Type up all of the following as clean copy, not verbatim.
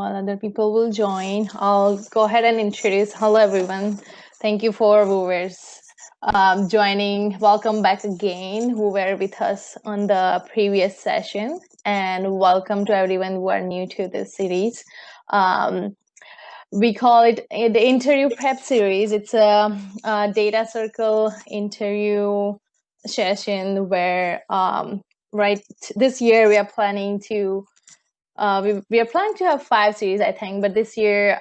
while other people will join, I'll go ahead and introduce. Hello, everyone. Thank you for viewers joining. Welcome back again, who were with us on the previous session. And welcome to everyone who are new to this series. We call it the interview prep series. It's a data circle interview session where this year we are planning to we are planning to have 5 series, I think, but this year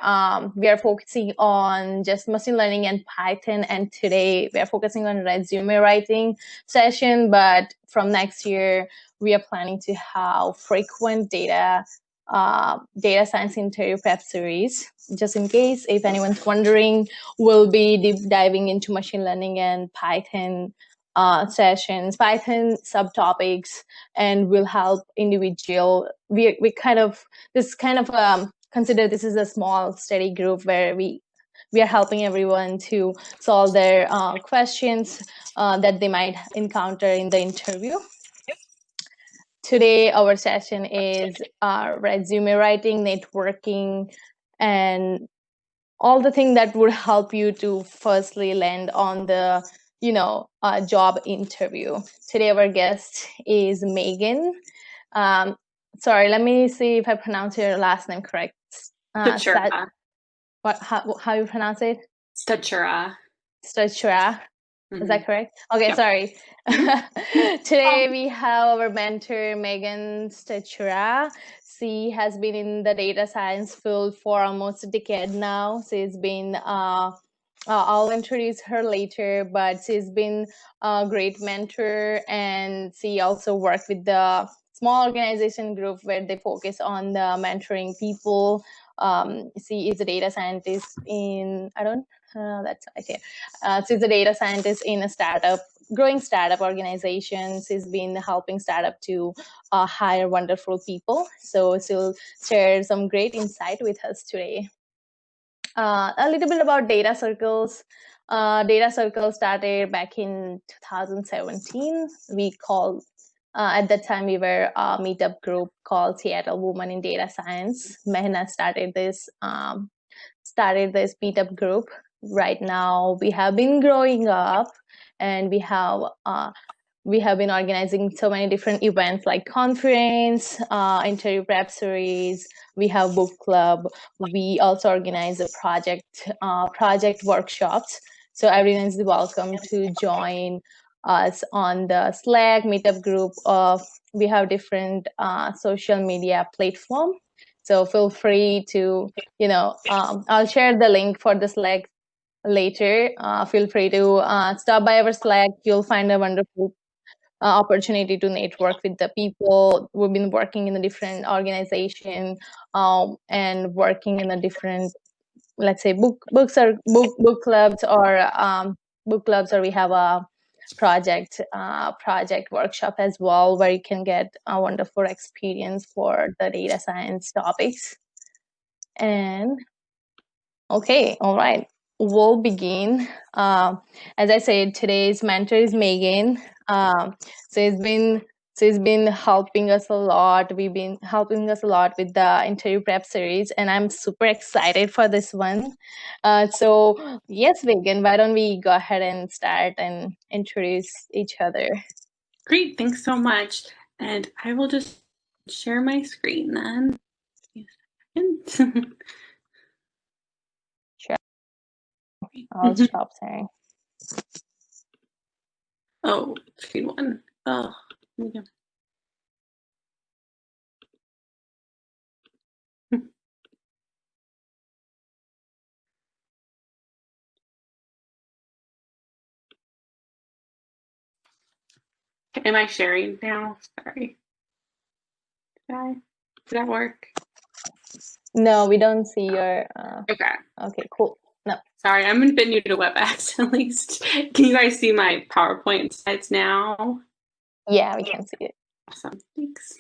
we are focusing on just machine learning and Python, and today we are focusing on resume writing session. But from next year, we are planning to have frequent data science interview prep series. Just in case, if anyone's wondering, we'll be deep diving into machine learning and Python sessions, Python subtopics, and will help individual. We consider this is a small steady group where we are helping everyone to solve their questions that they might encounter in the interview. Today, our session is resume writing, networking, and all the things that would help you to firstly land on the job interview. Today, our guest is Megan. Sorry, let me see if I pronounce your last name correct. Stachura. How you pronounce it? Stachura. Stachura. Is that correct? Okay, Yep. sorry. Today we have our mentor, Megan Stachura. She has been in the data science field for almost a decade now. She's been, I'll introduce her later, but she's been a great mentor, and she also worked with the small organization group where they focus on the mentoring people. She is a data scientist in, that's okay. She's a data scientist in a growing startup organization. She's been helping startup to hire wonderful people. So she'll share some great insight with us today. A little bit about data circles. Data circles started back in 2017. At that time, we were a meetup group called Seattle Women in Data Science. Mehna started this meetup group. Right now, we have been growing up, and we have been organizing so many different events like conference, interview prep series. We have book club. We also organize a project workshops. So everyone is welcome to join us on the Slack meetup group. We have different social media platform. So feel free to, I'll share the link for the Slack later. Feel free to stop by our Slack. You'll find a wonderful opportunity to network with the people. We've been working in a different organization and working in a different, let's say, book clubs, or we have a project workshop as well, where you can get a wonderful experience for the data science topics. And okay, all right, we'll begin. As I said, today's mentor is Megan. She's been helping us a lot. We've been helping us a lot with the interview prep series, and I'm super excited for this one. So yes, Megan, why don't we go ahead and start and introduce each other? Great, thanks so much. And I will just share my screen then. Sure. I'll stop sharing. Oh, screen one. Oh, here we go. Am I sharing now? Sorry. Did that work? No, we don't see your. Okay. Okay, cool. No. Sorry, I'm a bit new to WebEx at least. Can you guys see my PowerPoint slides now? Yeah, we can see it. Awesome, thanks.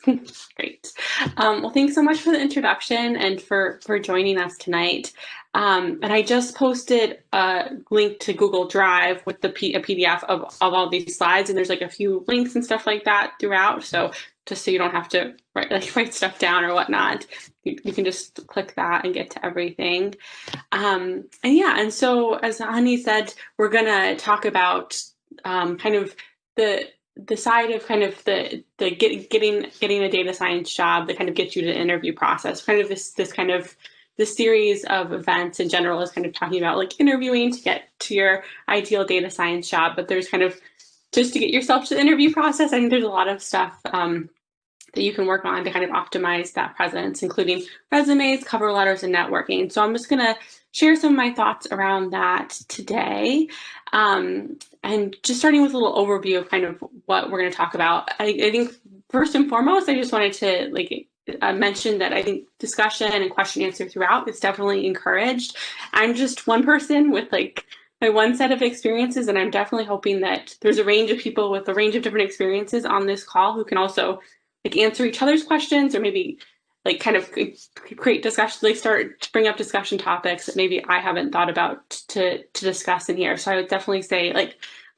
Great. Well, thanks so much for the introduction and for joining us tonight. And I just posted a link to Google Drive with a PDF of all these slides, and there's like a few links and stuff like that throughout. So just so you don't have to write stuff down or whatnot. You can just click that and get to everything. And so as Hani said, we're gonna talk about kind of the side of kind of the getting a data science job that kind of gets you to the interview process. Kind of this series of events in general is kind of talking about like interviewing to get to your ideal data science job, but there's kind of just to get yourself to the interview process. I think there's a lot of stuff that you can work on to kind of optimize that presence, including resumes, cover letters, and networking. So I'm just going to share some of my thoughts around that today. And just starting with a little overview of kind of what we're going to talk about. I think first and foremost, I just wanted to mention that I think discussion and question answer throughout is definitely encouraged. I'm just one person with my one set of experiences, and I'm definitely hoping that there's a range of people with a range of different experiences on this call who can also answer each other's questions, or maybe kind of create discussion, start to bring up discussion topics that maybe I haven't thought about to discuss in here. So I would definitely say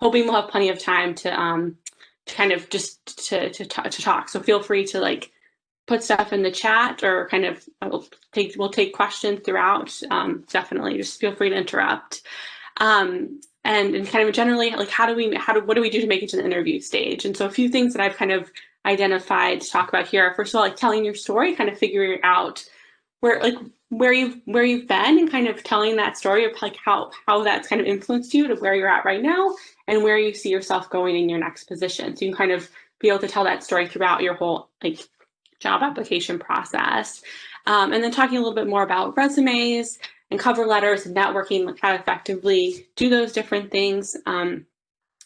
hoping we'll have plenty of time to kind of just to talk. So feel free to put stuff in the chat, or kind of we'll take questions throughout. Definitely just feel free to interrupt. And kind of generally, what do we do to make it to the interview stage? And so a few things that I've kind of identified to talk about here. First of all, telling your story, kind of figuring out where you've been, and kind of telling that story of how that's kind of influenced you to where you're at right now, and where you see yourself going in your next position. So you can kind of be able to tell that story throughout your whole job application process. And then talking a little bit more about resumes and cover letters and networking, how to effectively do those different things. And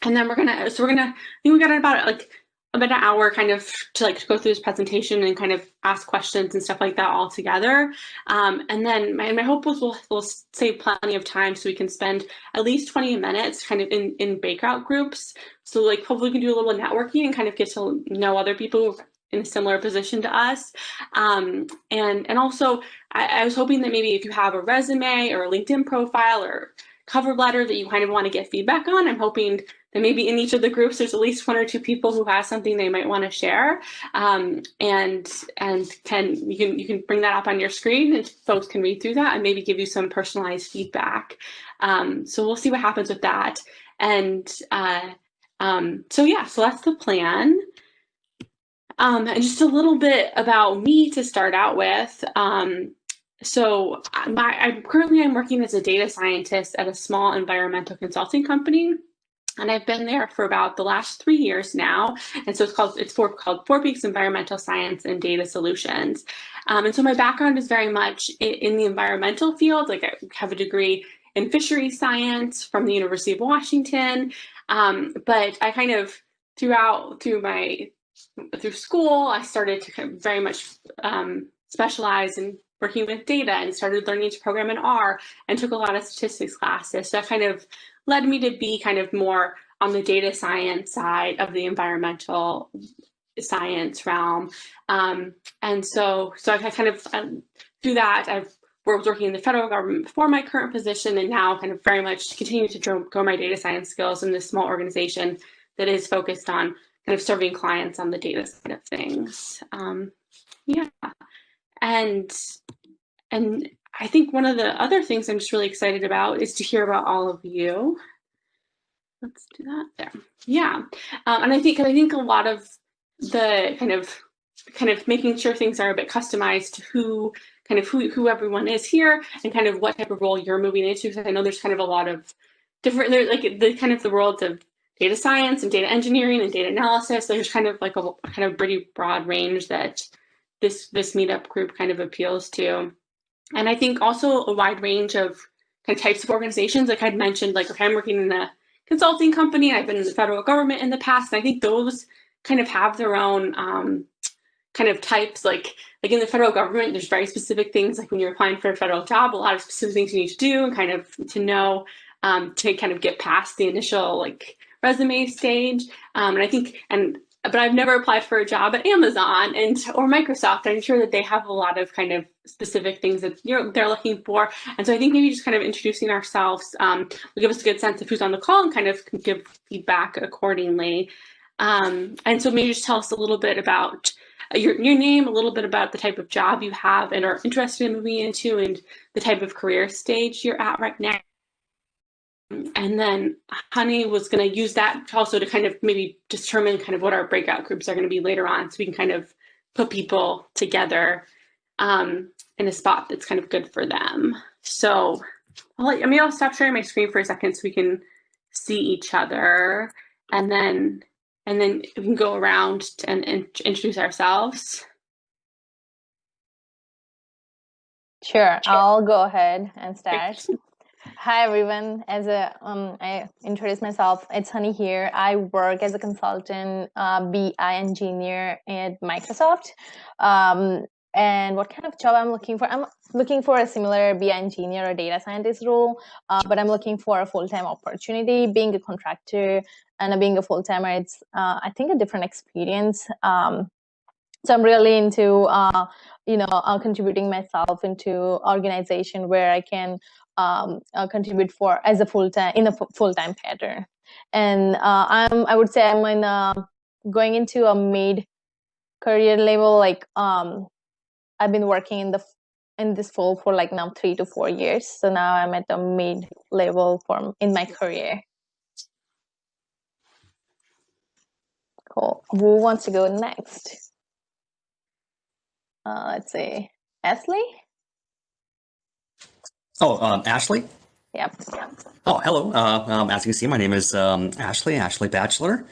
then I think we got about an hour kind of to go through this presentation and kind of ask questions and stuff like that all together. And then my hope was we'll save plenty of time so we can spend at least 20 minutes kind of in breakout groups. So hopefully we can do a little networking and kind of get to know other people in a similar position to us. And also I was hoping that maybe if you have a resume or a LinkedIn profile or cover letter that you kind of want to get feedback on, I'm hoping that maybe in each of the groups there's at least one or two people who have something they might want to share, and you can bring that up on your screen, and folks can read through that and maybe give you some personalized feedback. So we'll see what happens with that. And so that's the plan. And just a little bit about me to start out with. So I'm working as a data scientist at a small environmental consulting company. And I've been there for about the last 3 years now. And so it's called 4 Peaks Environmental Science and Data Solutions. And so my background is very much in the environmental field. I have a degree in fisheries science from the University of Washington. But I kind of through school, I started to kind of very much specialize in working with data, and started learning to program in R, and took a lot of statistics classes. So that kind of led me to be kind of more on the data science side of the environmental science realm. And so I kind of, through that, I was working in the federal government before my current position, and now kind of very much continue to grow my data science skills in this small organization that is focused on kind of serving clients on the data side of things. And I think one of the other things I'm just really excited about is to hear about all of you. Let's do that there. Yeah. And I think a lot of the kind of making sure things are a bit customized to who everyone is here, and kind of what type of role you're moving into. Because I know there's kind of a lot of different, the worlds of data science and data engineering and data analysis. There's kind of a kind of pretty broad range that this meetup group kind of appeals to. And I think also a wide range of kind of types of organizations. Like I'd mentioned, I'm working in a consulting company. I've been in the federal government in the past, and I think those kind of have their own kind of types. Like in the federal government, there's very specific things. Like when you're applying for a federal job, a lot of specific things you need to do, and kind of to know to kind of get past the initial resume stage. But I've never applied for a job at Amazon or Microsoft. I'm sure that they have a lot of kind of specific things that they're looking for. And so I think maybe just kind of introducing ourselves will give us a good sense of who's on the call, and kind of give feedback accordingly. And so maybe just tell us a little bit about your name, a little bit about the type of job you have and are interested in moving into, and the type of career stage you're at right now. And then Honey was going to use that also to kind of maybe determine kind of what our breakout groups are going to be later on, so we can kind of put people together in a spot that's kind of good for them. So I'll stop sharing my screen for a second so we can see each other, and then we can go around and introduce ourselves. Sure, I'll go ahead and start. Hi everyone. As I introduce myself, it's Honey here. I work as a consultant, BI engineer at Microsoft. And what kind of job I'm looking for? I'm looking for a similar BI engineer or data scientist role, but I'm looking for a full-time opportunity. Being a contractor and being a full-timer, it's I think a different experience. So I'm really into contributing myself into organization where I can contribute for as a full-time in a full-time pattern. And I would say I'm in going into a mid career level. Like I've been working in this field for like now 3 to 4 years. So now I'm at the mid level in my career. Cool. Who wants to go next? Let's see, Ashley. Oh, Ashley? Yep. Oh, hello. As you can see, my name is Ashley Batchelor.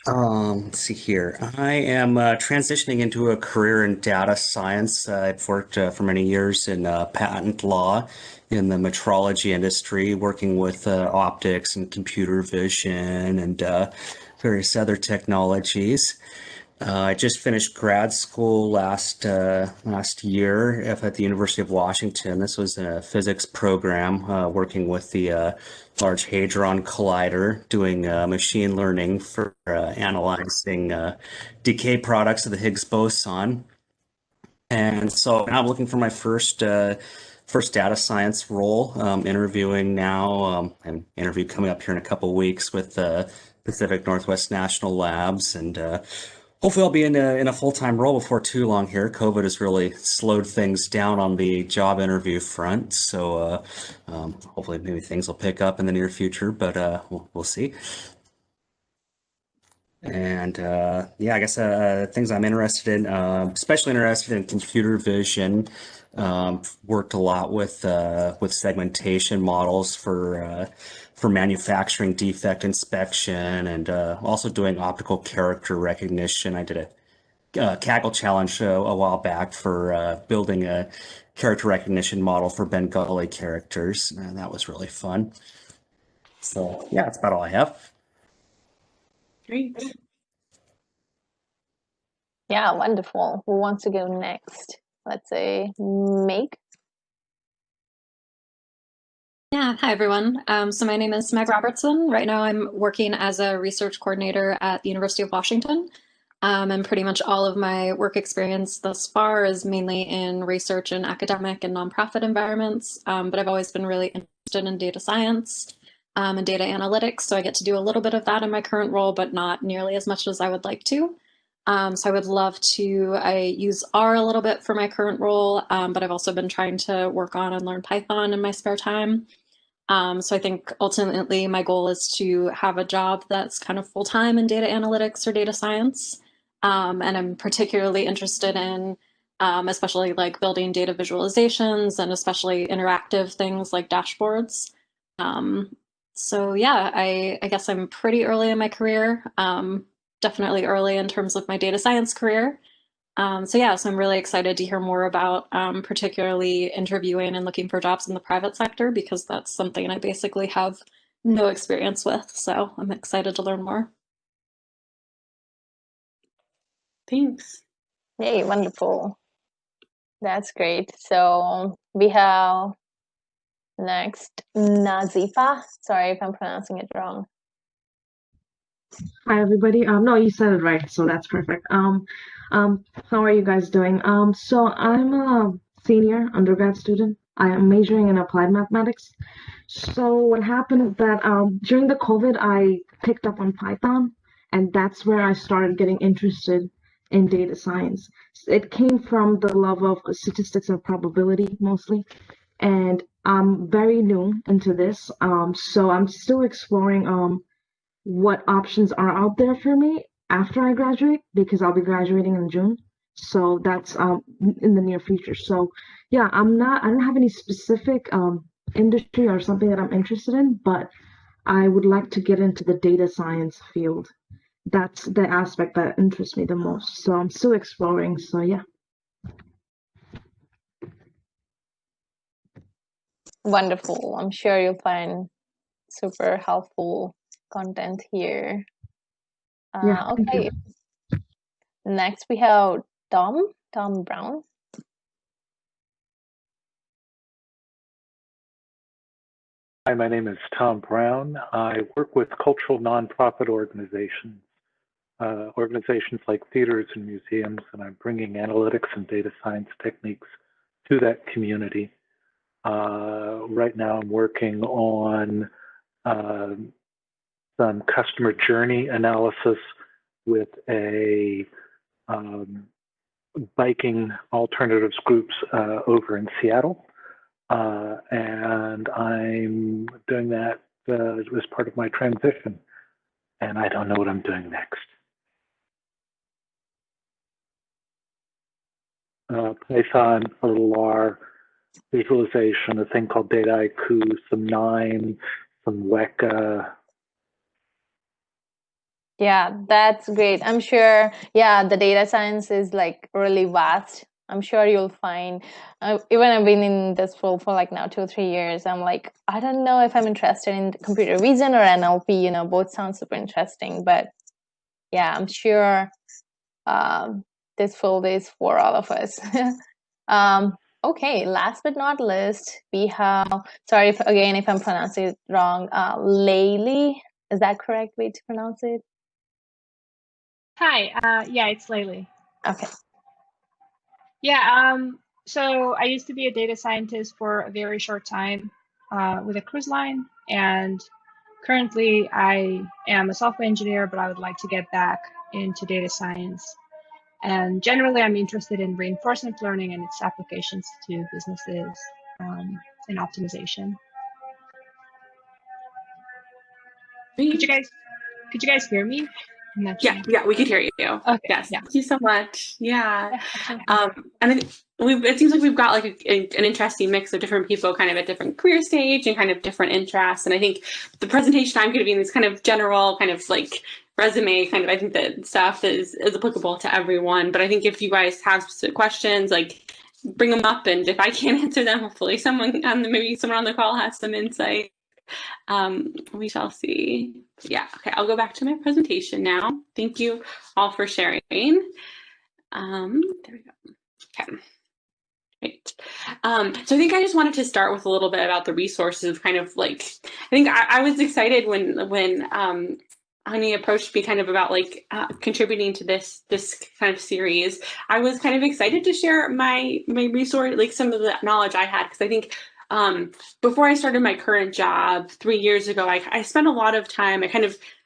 Let's see here. I am transitioning into a career in data science. I've worked for many years in patent law in the metrology industry, working with optics and computer vision and various other technologies. I just finished grad school last year at the University of Washington. This was a physics program working with the Large Hadron Collider, doing machine learning for analyzing decay products of the Higgs boson. And so now I'm looking for my first data science role. Interviewing now, an interview coming up here in a couple weeks with Pacific Northwest National Labs, and hopefully I'll be in a full-time role before too long here. COVID has really slowed things down on the job interview front, so hopefully maybe things will pick up in the near future, but we'll see. And yeah, I guess things I'm interested in, especially interested in computer vision. Worked a lot with segmentation models for manufacturing defect inspection, and also doing optical character recognition. I did a Kaggle challenge a while back for building a character recognition model for Bengali characters, and that was really fun. So yeah, that's about all I have. Great. Yeah, wonderful. Who wants to go next? Let's say Meg. Yeah, hi everyone. So my name is Meg Robertson. Right now I'm working as a research coordinator at the University of Washington. And pretty much all of my work experience thus far is mainly in research in academic and nonprofit environments. But I've always been really interested in data science and data analytics. So I get to do a little bit of that in my current role, but not nearly as much as I would like to. So I would love to, I use R a little bit for my current role, but I've also been trying to work on and learn Python in my spare time. So I think ultimately my goal is to have a job that's kind of full-time in data analytics or data science. And I'm particularly interested in especially like building data visualizations and especially interactive things like dashboards. So yeah, I guess I'm pretty early in my career, definitely early in terms of my data science career. So yeah, so I'm really excited to hear more about particularly interviewing and looking for jobs in the private sector, because that's something I basically have no experience with. So I'm excited to learn more. Thanks. Yay, wonderful. That's great. So we have next Nazifa. Sorry if I'm pronouncing it wrong. Hi everybody. No, you said it right, so that's perfect. How are you guys doing? So I'm a senior undergrad student. I am majoring in applied mathematics. So what happened is that during the COVID, I picked up on Python, and that's where I started getting interested in data science. It came from the love of statistics and probability mostly, and I'm very new into this, so I'm still exploring what options are out there for me after I graduate, because I'll be graduating in June. So that's in the near future. So yeah, I don't have any specific industry or something that I'm interested in, but I would like to get into the data science field. That's the aspect that interests me the most. So I'm still exploring. So yeah. Wonderful. I'm sure you'll find super helpful content here. Yeah, thank you. Okay. Next we have Tom Brown. Hi, my name is Tom Brown. I work with cultural nonprofit organizations, organizations like theaters and museums, and I'm bringing analytics and data science techniques to that community. Right now I'm working on some customer journey analysis with a biking alternatives groups over in Seattle. And I'm doing that as part of my transition. And I don't know what I'm doing next. Python, a little R, visualization, a thing called Data IQ, some Nine, some Weka. Yeah, that's great. I'm sure, yeah, the data science is like really vast. I'm sure you'll find, even I've been in this field for like now 2 or 3 years. I'm like, I don't know if I'm interested in computer vision or NLP, both sound super interesting. But yeah, I'm sure this field is for all of us. Okay, last but not least, we have, sorry if I'm pronouncing it wrong, Layli. Is that correct way to pronounce it? Hi, yeah, it's Layli. Okay. Yeah, so I used to be a data scientist for a very short time with a cruise line, and currently I am a software engineer, but I would like to get back into data science. And generally, I'm interested in reinforcement learning and its applications to businesses and optimization. Could you guys hear me? I'm not sure. Yeah, we could hear you. Okay, Yes, yeah. thank you so much. Yeah. Absolutely. And I think it seems like we've got like an interesting mix of different people kind of at different career stage and kind of different interests. And I think the presentation I'm going to be in is kind of general, kind of like resume kind of, I think that stuff is applicable to everyone. But I think if you guys have specific questions, like bring them up. And if I can't answer them, hopefully maybe someone on the call has some insight. We shall see. Yeah, okay, I'll go back to my presentation now. Thank you all for sharing. There we go. Okay. Great. So I think I just wanted to start with a little bit about the resources, kind of like, I think I was excited when Honey approached me kind of about like contributing to this kind of series. I was kind of excited to share my resource, like some of the knowledge I had, because I think before I started my current job 3 years ago, I spent a lot of time,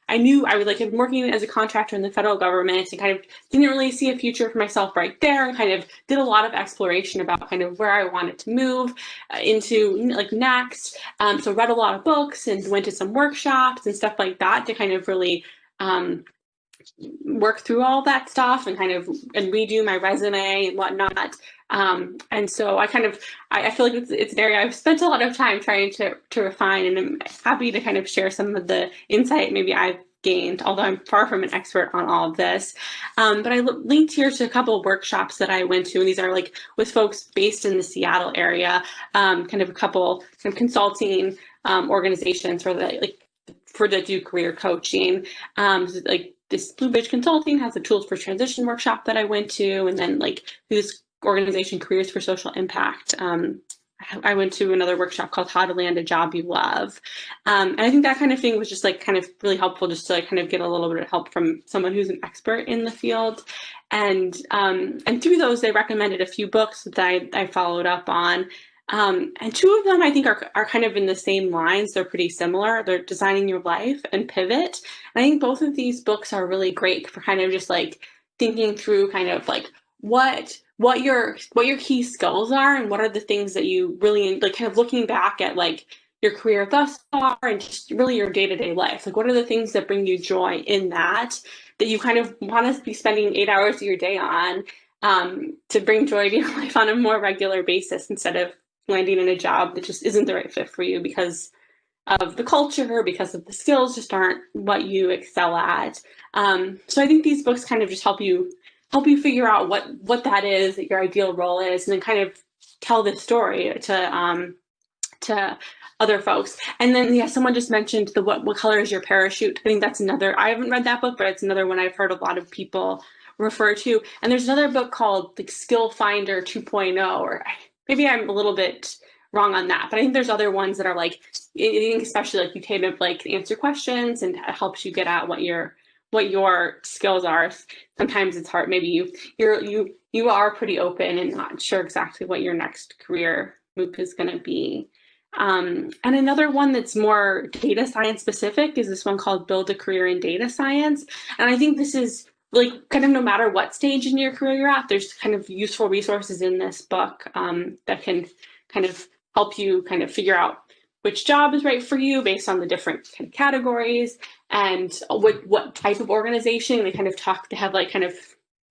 I knew I would like have been working as a contractor in the federal government and kind of didn't really see a future for myself right there, and kind of did a lot of exploration about kind of where I wanted to move into like next. So read a lot of books and went to some workshops and stuff like that to kind of really work through all that stuff and redo my resume and whatnot. And so I feel like it's an area I've spent a lot of time trying to refine, and I'm happy to kind of share some of the insight maybe I've gained, although I'm far from an expert on all of this. But I linked here to a couple of workshops that I went to, and these are like with folks based in the Seattle area, kind of a couple kind of consulting organizations for the do career coaching, like this Blue Bridge Consulting has a Tools for Transition workshop that I went to, and then like this organization Careers for Social Impact. I went to another workshop called How to Land a Job You Love. And I think that kind of thing was just like kind of really helpful just to like kind of get a little bit of help from someone who's an expert in the field. And through those, they recommended a few books that I followed up on. And two of them I think are kind of in the same lines. They're pretty similar. They're Designing Your Life and Pivot. And I think both of these books are really great for kind of just like thinking through kind of like what your key skills are, and what are the things that you really like, kind of looking back at like your career thus far and just really your day-to-day life. Like, what are the things that bring you joy in that you kind of want to be spending 8 hours of your day on, to bring joy to your life on a more regular basis, instead of landing in a job that just isn't the right fit for you because of the culture, because of the skills just aren't what you excel at. So I think these books kind of just help you figure out what that is, that your ideal role is, and then kind of tell this story to other folks. And then, yeah, someone just mentioned the what color is your parachute. I think that's another, I haven't read that book, but it's another one I've heard a lot of people refer to. And there's another book called like Skill Finder 2.0, or maybe I'm a little bit wrong on that, but I think there's other ones that are like, I think especially like you kind of like answer questions, and it helps you get at what your skills are. Sometimes it's hard. Maybe you are pretty open and not sure exactly what your next career move is going to be. And another one that's more data science specific is this one called Build a Career in Data Science. And I think this is like kind of no matter what stage in your career you're at, there's kind of useful resources in this book that can kind of help you kind of figure out which job is right for you based on the different kind of categories, and what type of organization. They have like kind of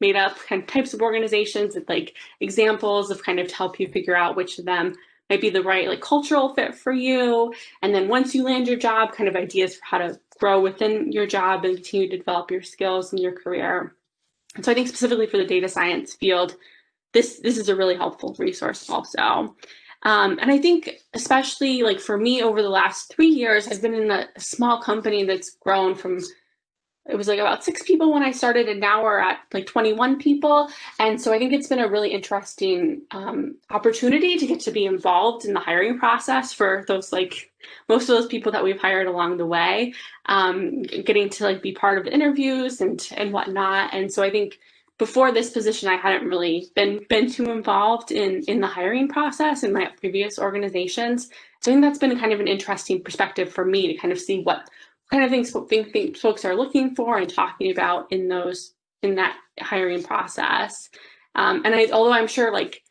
made up kind of types of organizations with like examples of kind of to help you figure out which of them might be the right like cultural fit for you. And then once you land your job, kind of ideas for how to grow within your job and continue to develop your skills in your career. And so I think specifically for the data science field, this is a really helpful resource also. And I think especially like for me over the last 3 years, I've been in a small company that's grown from, it was like about 6 people when I started, and now we're at like 21 people. And so I think it's been a really interesting opportunity to get to be involved in the hiring process for those, like most of those people that we've hired along the way, getting to like be part of the interviews and whatnot. And so I think before this position, I hadn't really been too involved in the hiring process in my previous organizations. So I think that's been kind of an interesting perspective for me to kind of see what kind of things think folks are looking for and talking about in that hiring process. Although I'm sure like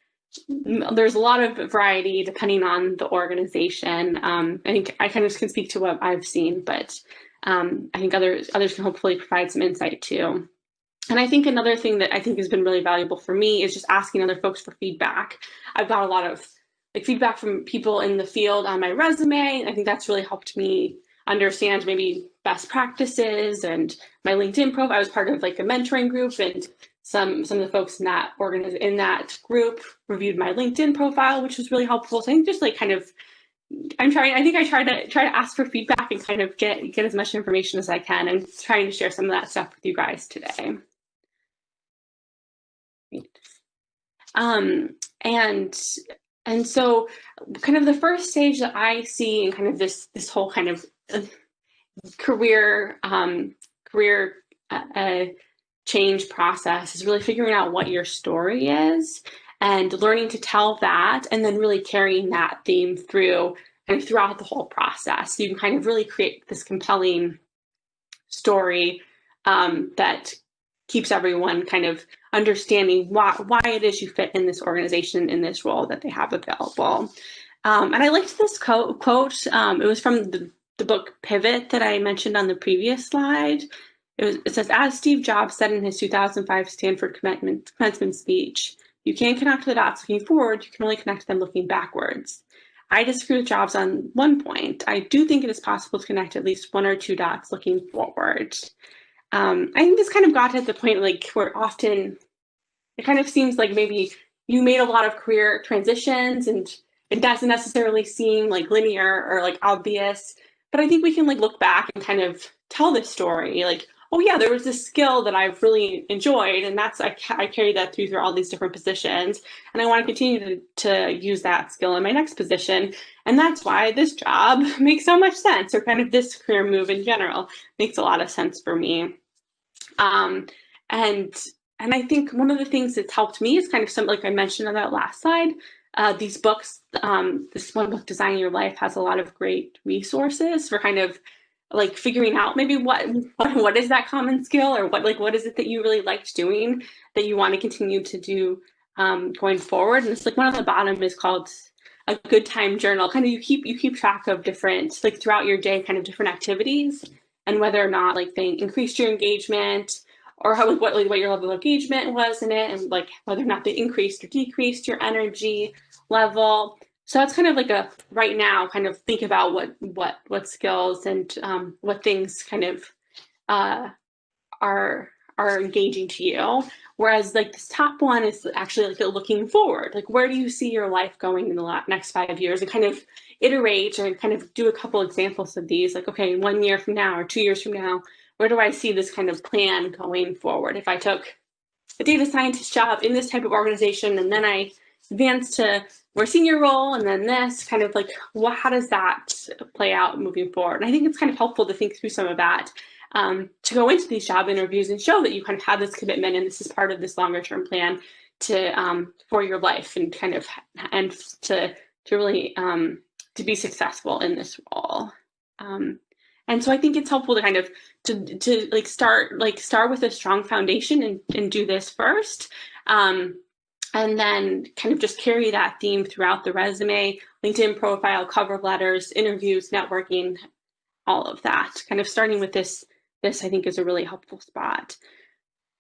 there's a lot of variety depending on the organization. I think I kind of can speak to what I've seen, but I think others can hopefully provide some insight too. And I think another thing that I think has been really valuable for me is just asking other folks for feedback. I've got a lot of like feedback from people in the field on my resume, and I think that's really helped me understand maybe best practices. And my LinkedIn profile, I was part of like a mentoring group, and some of the folks in that group reviewed my LinkedIn profile, which was really helpful. So I think just like kind of I try to ask for feedback and kind of get as much information as I can, and trying to share some of that stuff with you guys today. And so kind of the first stage that I see in kind of this whole kind of career change process is really figuring out what your story is and learning to tell that, and then really carrying that theme through and throughout the whole process. So you can kind of really create this compelling story that keeps everyone kind of understanding why it is you fit in this organization, in this role that they have available. And I liked this quote. It was from the book Pivot that I mentioned on the previous slide. It says, as Steve Jobs said in his 2005 Stanford commencement speech, you can't connect the dots looking forward, you can only connect them looking backwards. I disagree with Jobs on one point. I do think it is possible to connect at least 1 or 2 dots looking forward. I think this kind of got to the point like where often it kind of seems like maybe you made a lot of career transitions and it doesn't necessarily seem like linear or like obvious, but I think we can like look back and kind of tell this story like, oh yeah, there was this skill that I've really enjoyed, and that's I carried that through all these different positions, and I want to continue to use that skill in my next position, and that's why this job makes so much sense, or kind of this career move in general makes a lot of sense for me. And I think one of the things that's helped me is kind of some, like I mentioned on that last slide, these books, this one book, Designing Your Life, has a lot of great resources for kind of like figuring out maybe what is that common skill, or what is it that you really liked doing that you want to continue to do going forward. And it's like one on the bottom is called a good time journal. Kind of you keep track of different, like throughout your day, kind of different activities and whether or not like they increased your engagement, or how what your level of engagement was in it, and like whether or not they increased or decreased your energy level. So that's kind of like a right now kind of think about what skills and what things kind of are engaging to you. Whereas like this top one is actually like looking forward, like where do you see your life going in the next 5 years, and kind of iterate or kind of do a couple examples of these, like, okay, 1 year from now or 2 years from now, where do I see this kind of plan going forward? If I took a data scientist job in this type of organization and then I advanced to more senior role and then this, kind of like, how does that play out moving forward? And I think it's kind of helpful to think through some of that to go into these job interviews and show that you kind of have this commitment and this is part of this longer term plan to for your life, and kind of and to really to be successful in this role. And so I think it's helpful to kind of to like start with a strong foundation and do this first. And then kind of just carry that theme throughout the resume, LinkedIn profile, cover letters, interviews, networking, all of that. Kind of starting with this I think is a really helpful spot.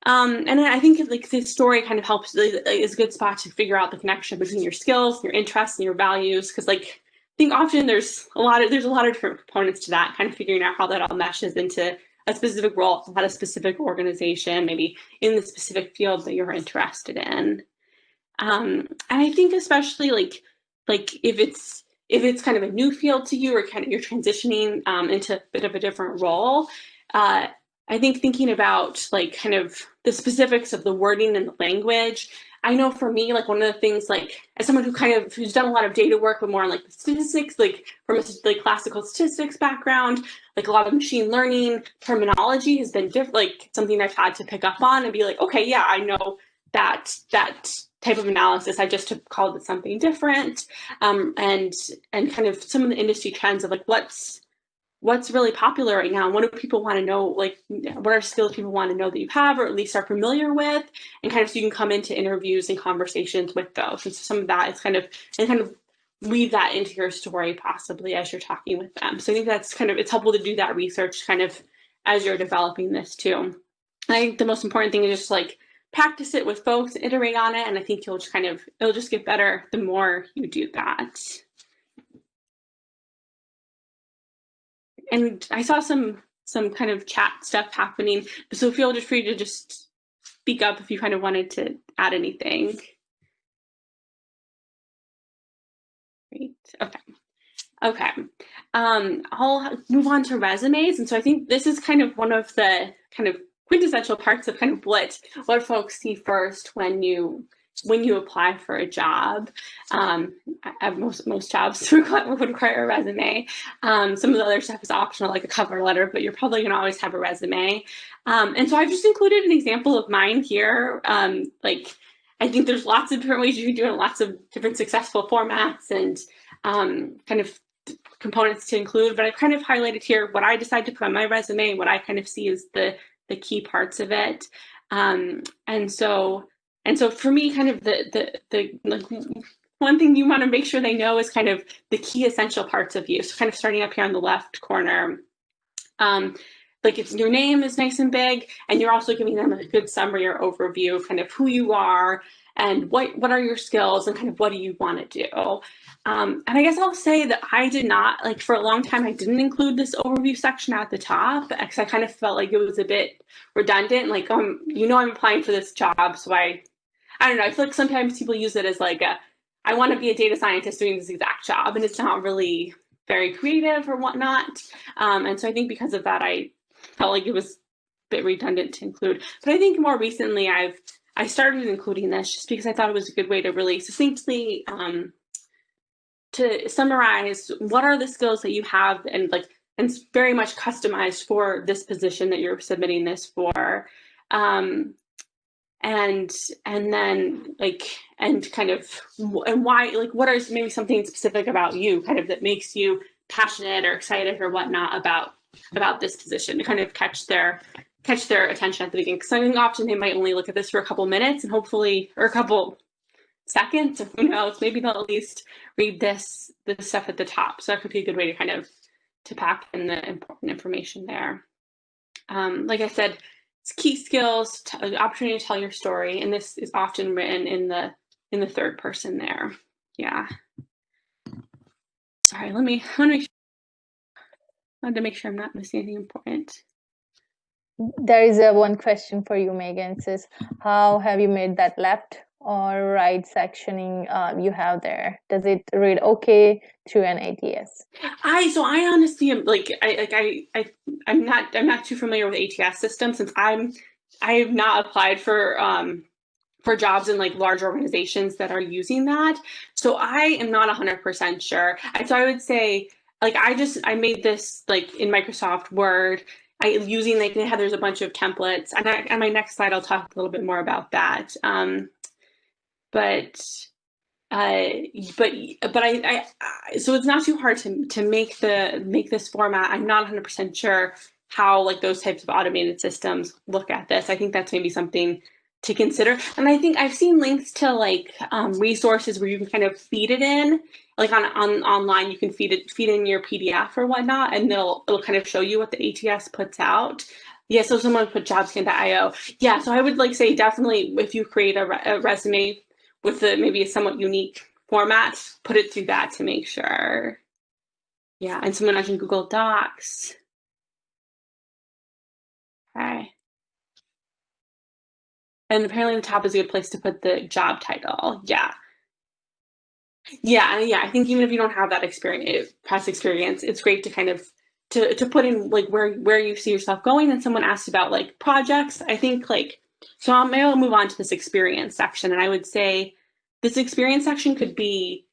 And I think like this story kind of helps, is a good spot to figure out the connection between your skills, your interests, and your values. Because like I think often there's a lot of different components to that, kind of figuring out how that all meshes into a specific role at a specific organization, maybe in the specific field that you're interested in. And I think especially like if it's kind of a new field to you, or kind of you're transitioning into a bit of a different role, I think thinking about like kind of the specifics of the wording and the language. I know for me, like one of the things, like as someone who's done a lot of data work, but more on like the statistics, like from a like classical statistics background, like a lot of machine learning terminology has been like something I've had to pick up on and be like, okay, yeah, I know that type of analysis. I just have called it something different, and kind of some of the industry trends of like what's really popular right now, and what do people want to know, like what are skills people want to know that you have or at least are familiar with, and kind of so you can come into interviews and conversations with those. And so some of that is kind of weave that into your story possibly as you're talking with them. So I think that's kind of, it's helpful to do that research kind of as you're developing this too. And I think the most important thing is just like practice it with folks, iterate on it, and I think it'll just get better the more you do that. And I saw some kind of chat stuff happening, so feel just free to just speak up if you kind of wanted to add anything. Great. Okay. I'll move on to resumes, and so I think this is kind of one of the kind of quintessential parts of kind of what folks see first when you apply for a job. Most jobs would require a resume. Some of the other stuff is optional, like a cover letter, but you're probably gonna always have a resume. And so I've just included an example of mine here. Like I think there's lots of different ways you can do it in lots of different successful formats and kind of components to include, but I've kind of highlighted here what I decide to put on my resume, what I kind of see as the key parts of it. And so for me, kind of the like one thing you want to make sure they know is kind of the key essential parts of you. So kind of starting up here on the left corner, like it's your name is nice and big, and you're also giving them a good summary or overview of kind of who you are and what are your skills and kind of what do you want to do. And I guess I'll say that I did not, like for a long time, I didn't include this overview section at the top because I kind of felt like it was a bit redundant. Like, I'm applying for this job, so I don't know. I feel like sometimes people use it as like I want to be a data scientist doing this exact job, and it's not really very creative or whatnot. And so I think because of that, I felt like it was a bit redundant to include. But I think more recently, I started including this just because I thought it was a good way to really succinctly to summarize what are the skills that you have, and it's very much customized for this position that you're submitting this for. And then and why, like what are maybe something specific about you kind of that makes you passionate or excited or whatnot about about this position to kind of catch their attention at the beginning. Because I think often they might only look at this for a couple minutes and hopefully, or a couple seconds, or who knows, maybe they'll at least read this stuff at the top. So that could be a good way to kind of to pack in the important information there. Like I said, it's key skills, the opportunity to tell your story, and this is often written in the third person there. Yeah. Sorry, I wanted to make sure I'm not missing anything important. There is one question for you, Megan. It says, how have you made that left or right sectioning you have there? Does it read okay through an ATS? I honestly am I'm not too familiar with ATS systems, since I have not applied for jobs in like large organizations that are using that. So I am not 100% sure. So I would say, like, I made this like in Microsoft Word. Using like there's a bunch of templates, and on my next slide I'll talk a little bit more about that. But I so it's not too hard to make this format. I'm not 100% sure how like those types of automated systems look at this. I think that's maybe something to consider. And I think I've seen links to like resources where you can kind of feed it in, like on online. You can feed in your PDF or whatnot, and it'll kind of show you what the ATS puts out. Yeah, so someone put jobscan.io. Yeah, so I would like say definitely if you create a resume with maybe a somewhat unique format, put it through that to make sure. Yeah, and someone mentioned Google Docs. Okay. And apparently the top is a good place to put the job title. Yeah. I think even if you don't have that past experience, it's great to kind of to put in like where you see yourself going. And someone asked about like projects. I think like, so I'll move on to this experience section, and I would say this experience section could be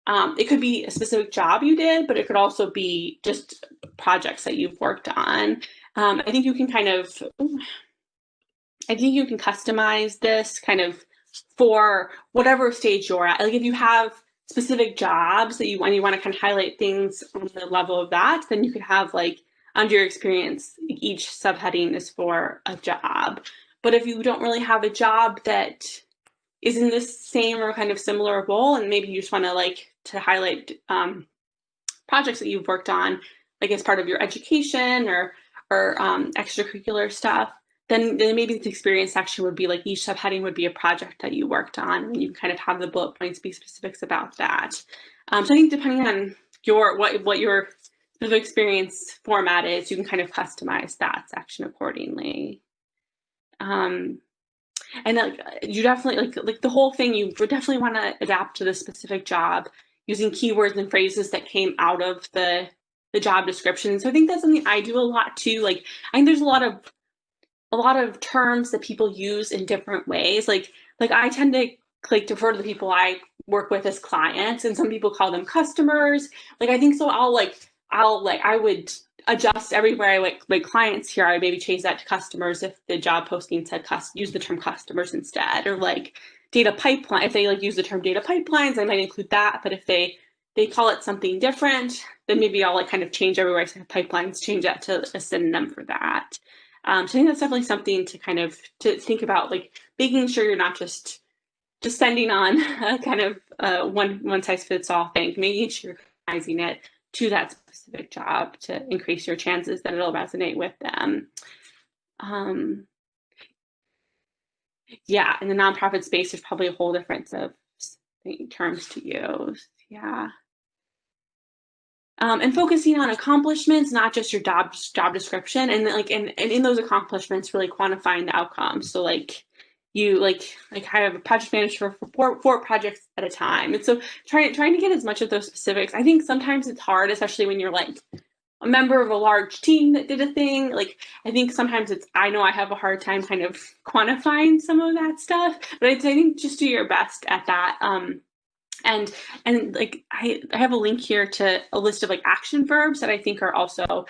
it could be a specific job you did, but it could also be just projects that you've worked on. I think you can customize this kind of for whatever stage you're at. Like if you have specific jobs that you want to kind of highlight things on the level of that, then you could have like under your experience, each subheading is for a job. But if you don't really have a job that is in this same or kind of similar role, and maybe you just want to like to highlight projects that you've worked on, like as part of your education or extracurricular stuff, then maybe the experience section would be like each subheading would be a project that you worked on, and you kind of have the bullet points be specifics about that. So I think depending on what your specific experience format is, you can kind of customize that section accordingly. And like you definitely like the whole thing, you would definitely want to adapt to the specific job using keywords and phrases that came out of the job description. So I think that's something I do a lot too. Like I think there's a lot of terms that people use in different ways. Like I tend to like defer to the people I work with as clients, and some people call them customers. Like I think so I would adjust everywhere I like clients here. I would maybe change that to customers if the job posting said use the term customers instead, or like data pipeline. If they like use the term data pipelines, I might include that. But if they call it something different, then maybe I'll like kind of change everywhere I say pipelines, change that to a synonym for that. So I think that's definitely something to kind of to think about, like making sure you're not just sending on a kind of one size fits all thing, making sure you're customizing it to that specific job to increase your chances that it'll resonate with them. Yeah, in the nonprofit space, there's probably a whole difference of terms to use. Yeah. And focusing on accomplishments, not just your job description, and like and in those accomplishments, really quantifying the outcomes. So like you like I have a project manager for four projects at a time, and so trying to get as much of those specifics. I think sometimes it's hard, especially when you're like a member of a large team that did a thing. Like I think sometimes I know I have a hard time kind of quantifying some of that stuff, but I think just do your best at that. And like I have a link here to a list of like action verbs that I think are also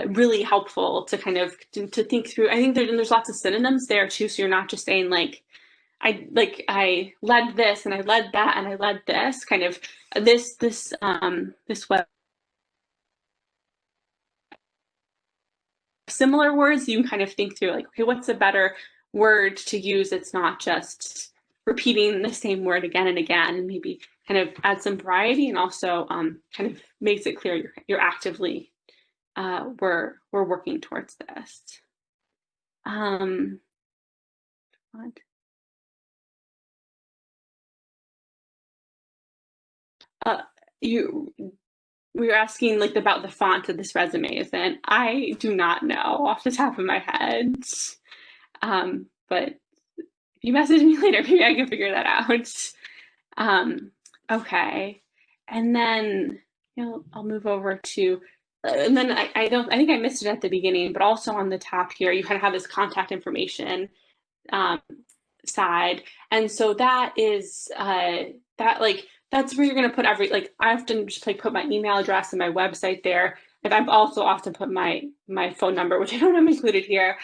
really helpful to kind of to think through. I think there's lots of synonyms there too, so you're not just saying like I led this and I led that and I led this kind of this web similar words, you can kind of think through like, okay, what's a better word to use? It's not just repeating the same word again and again, and maybe kind of add some variety, and also kind of makes it clear you're actively we're working towards this. We were asking like about the font of this resume, and I do not know off the top of my head. But if you message me later, maybe I can figure that out. Okay, and then I'll move over to, and then I think I missed it at the beginning, but also on the top here, you kind of have this contact information side, and so that is that's where you're going to put I often just put my email address and my website there, and I've also often put my phone number, which I don't have included here.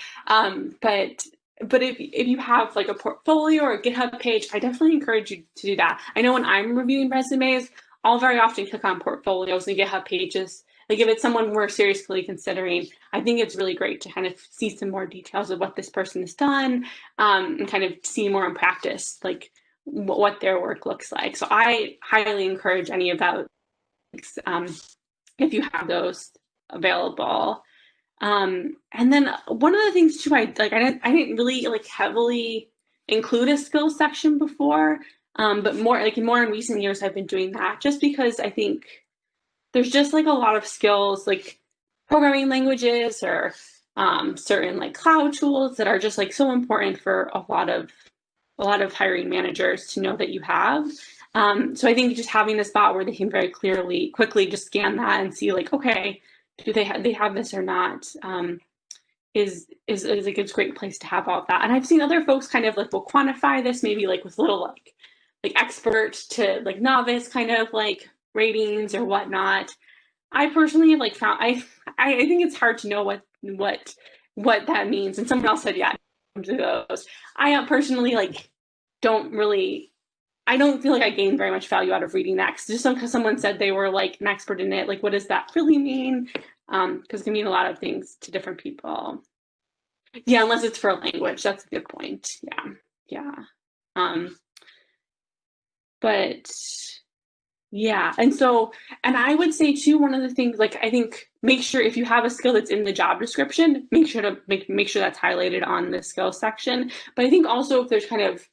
But if you have like a portfolio or a GitHub page, I definitely encourage you to do that. I know when I'm reviewing resumes, I'll very often click on portfolios and GitHub pages. Like if it's someone we're seriously considering, I think it's really great to kind of see some more details of what this person has done, and kind of see more in practice, like what their work looks like. So I highly encourage any of that, if you have those available. And then one of the things too, I didn't really like heavily include a skills section before, but more in recent years I've been doing that, just because I think there's just like a lot of skills, like programming languages or certain like cloud tools that are just like so important for a lot of hiring managers to know that you have. So I think just having a spot where they can very quickly just scan that and see like, okay, do they have this or not, is like a great place to have all of that. And I've seen other folks kind of like will quantify this maybe like with little like expert to like novice kind of like ratings or whatnot. I personally have like found I think it's hard to know what that means. And someone else said, yeah, to those. I personally like I don't feel like I gained very much value out of reading that, because someone said they were like an expert in it. Like, what does that really mean? Because it can mean a lot of things to different people. Yeah, unless it's for a language. That's a good point. Yeah. But yeah, and I would say too, one of the things, like, I think make sure if you have a skill that's in the job description, make sure that's highlighted on the skills section. But I think also if there's kind of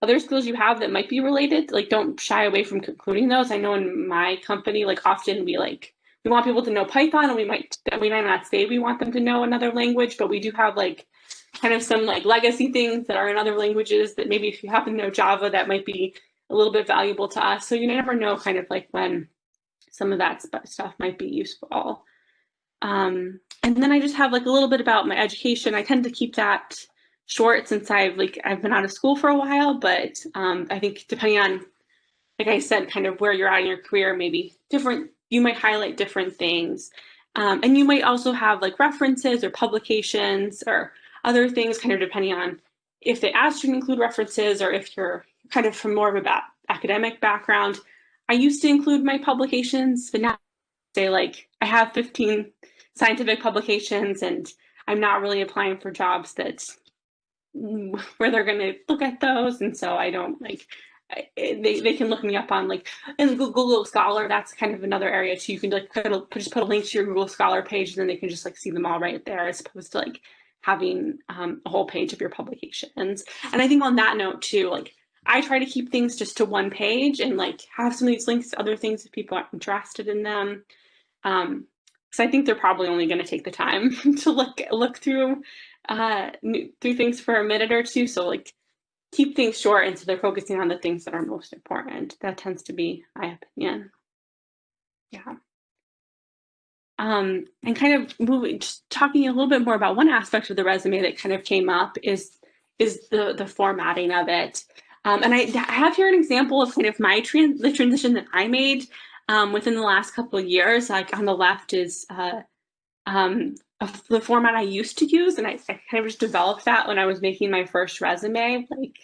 other skills you have that might be related, like don't shy away from including those. I know in my company, like often we want people to know Python, and we might not say we want them to know another language, but we do have like kind of some like legacy things that are in other languages that maybe if you happen to know Java, that might be a little bit valuable to us. So you never know kind of like when some of that stuff might be useful. And then I just have like a little bit about my education. I tend to keep that short since I've been out of school for a while, but I think depending on, like I said, kind of where you're at in your career, maybe you might highlight different things. And you might also have like references or publications or other things, kind of depending on if they asked you to include references or if you're kind of from more of a academic background. I used to include my publications, but now I say like I have 15 scientific publications and I'm not really applying for jobs where they're going to look at those. And so I don't they can look me up on like in Google Scholar. That's kind of another area too. You can like just put a link to your Google Scholar page, and then they can just like see them all right there, as opposed to like having a whole page of your publications. And I think on that note too, like I try to keep things just to one page and like have some of these links to other things if people are interested in them. So I think they're probably only going to take the time to look through things for a minute or two. So like keep things short, and so they're focusing on the things that are most important. That tends to be my opinion. Yeah. And kind of just talking a little bit more about one aspect of the resume that kind of came up is the formatting of it. And I have here an example of kind of the transition that I made within the last couple of years. Like on the left is the format I used to use, and I kind of just developed that when I was making my first resume, like,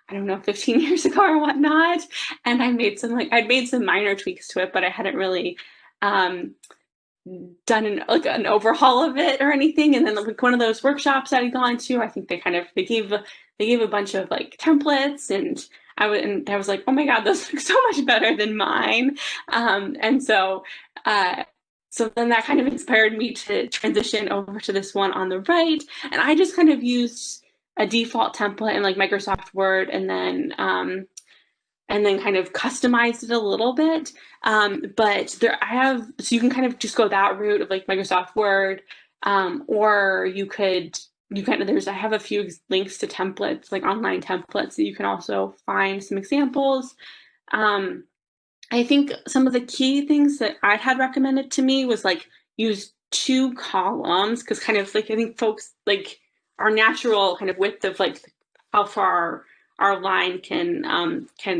I don't know, 15 years ago or whatnot. And I'd made some minor tweaks to it, but I hadn't really done an overhaul of it or anything. And then like one of those workshops that I'd gone to, I think they gave a bunch of like templates, and I was like, oh my God, those look so much better than mine. And so then that kind of inspired me to transition over to this one on the right. And I just kind of used a default template in like Microsoft Word, and then kind of customized it a little bit. But so you can kind of just go that route of like Microsoft Word, or I have a few links to templates, like online templates that you can also find some examples. I think some of the key things that I had recommended to me was like use 2 columns, because kind of like I think folks like our natural kind of width of like how far our line can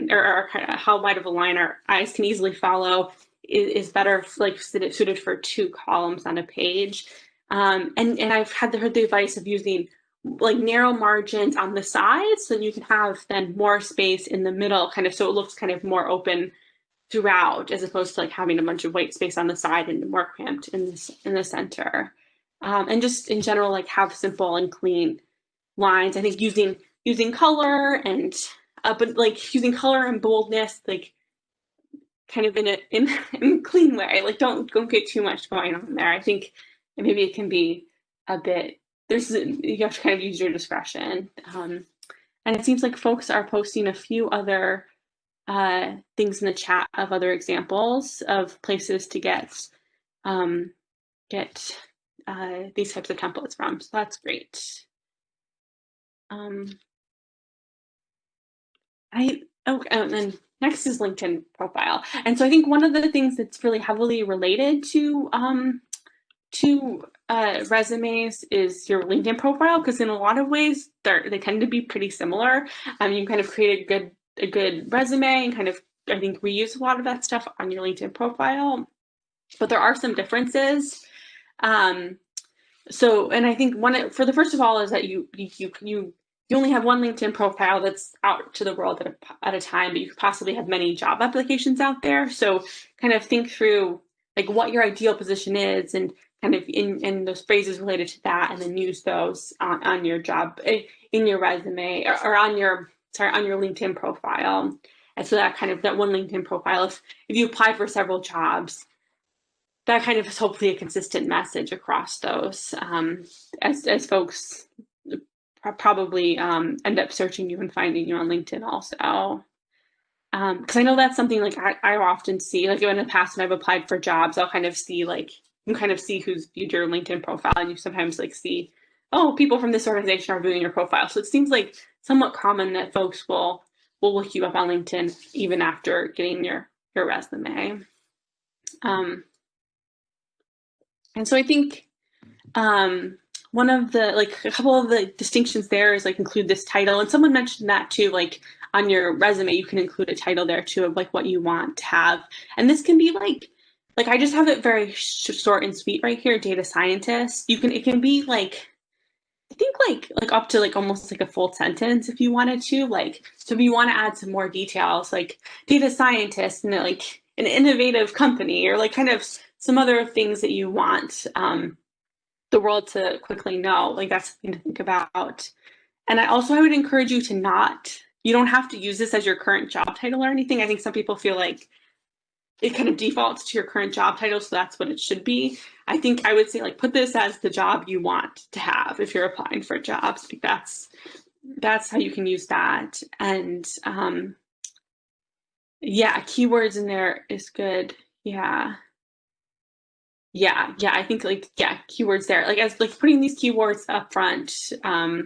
or how wide of a line our eyes can easily follow is better like suited for 2 columns on a page. And I've heard the advice of using like narrow margins on the sides, so you can have then more space in the middle, kind of so it looks kind of more open throughout, as opposed to like having a bunch of white space on the side and more cramped in the center. And just in general, like have simple and clean lines. I think using color and but like using color and boldness, like kind of in a clean way. Like don't get too much going on there. I think maybe it can be a bit. You have to kind of use your discretion. And it seems like folks are posting a few other things in the chat of other examples of places to get these types of templates from. So that's great. And then next is LinkedIn profile. And so I think one of the things that's really heavily related to resumes is your LinkedIn profile, because in a lot of ways they tend to be pretty similar. You kind of create a good resume and kind of, I think, reuse a lot of that stuff on your LinkedIn profile, but there are some differences. So, and I think for the first of all is that you only have one LinkedIn profile that's out to the world at a time, but you could possibly have many job applications out there. So kind of think through like what your ideal position is, and kind of in those phrases related to that, and then use those on your job, in your resume, or on your LinkedIn profile. And so that one LinkedIn profile, if you apply for several jobs, that kind of is hopefully a consistent message across those, as folks probably end up searching you and finding you on LinkedIn also. Because I know that's something like I often see, like in the past when I've applied for jobs, I'll kind of see like, you can kind of see who's viewed your LinkedIn profile, and you sometimes like see, oh, people from this organization are viewing your profile. So it seems like somewhat common that folks will look you up on LinkedIn even after getting your resume. And so I think one of the, like a couple of the distinctions there is like include this title, and someone mentioned that too, like on your resume you can include a title there too of like what you want to have, and this can be like I just have it very short and sweet right here, data scientist. It can be like, I think like up to like almost like a full sentence if you wanted to, like, so if you want to add some more details like data scientist and like an innovative company, or like kind of some other things that you want the world to quickly know, like that's something to think about. And I would encourage you to you don't have to use this as your current job title or anything. I think some people feel like it kind of defaults to your current job title, so that's what it should be. I think I would say like put this as the job you want to have if you're applying for jobs. I think that's how you can use that. And yeah, keywords in there is good. Yeah, I think like, yeah, keywords there, like as like putting these keywords up front, I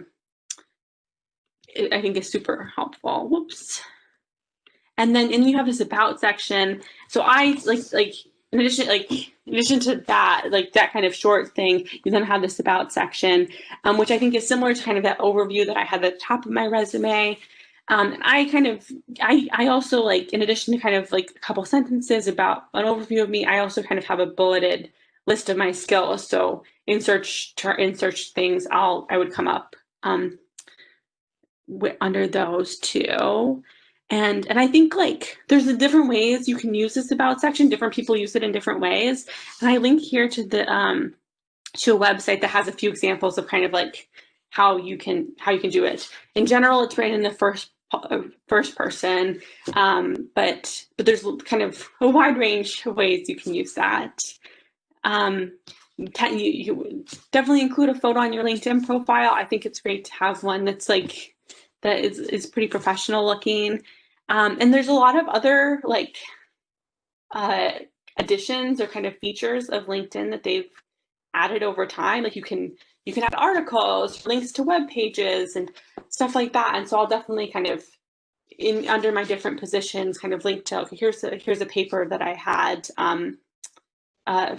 think is super helpful. Whoops. And then you have this about section. So I like in addition to that, like that kind of short thing, you then have this about section, which I think is similar to kind of that overview that I had at the top of my resume. I also, like, in addition to kind of like a couple sentences about an overview of me, I also kind of have a bulleted list of my skills. So in search things, I would come up under those too. And I think like there's different ways you can use this about section. Different people use it in different ways. And I link here to the to a website that has a few examples of kind of like how you can do it. In general, it's written in the first person, but there's kind of a wide range of ways you can use that. You definitely include a photo on your LinkedIn profile. I think it's great to have one that's like that is pretty professional looking. And there's a lot of other like additions or kind of features of LinkedIn that they've added over time. Like you can add articles, links to web pages, and stuff like that. And so I'll definitely kind of under my different positions kind of link to, okay, here's a paper that I had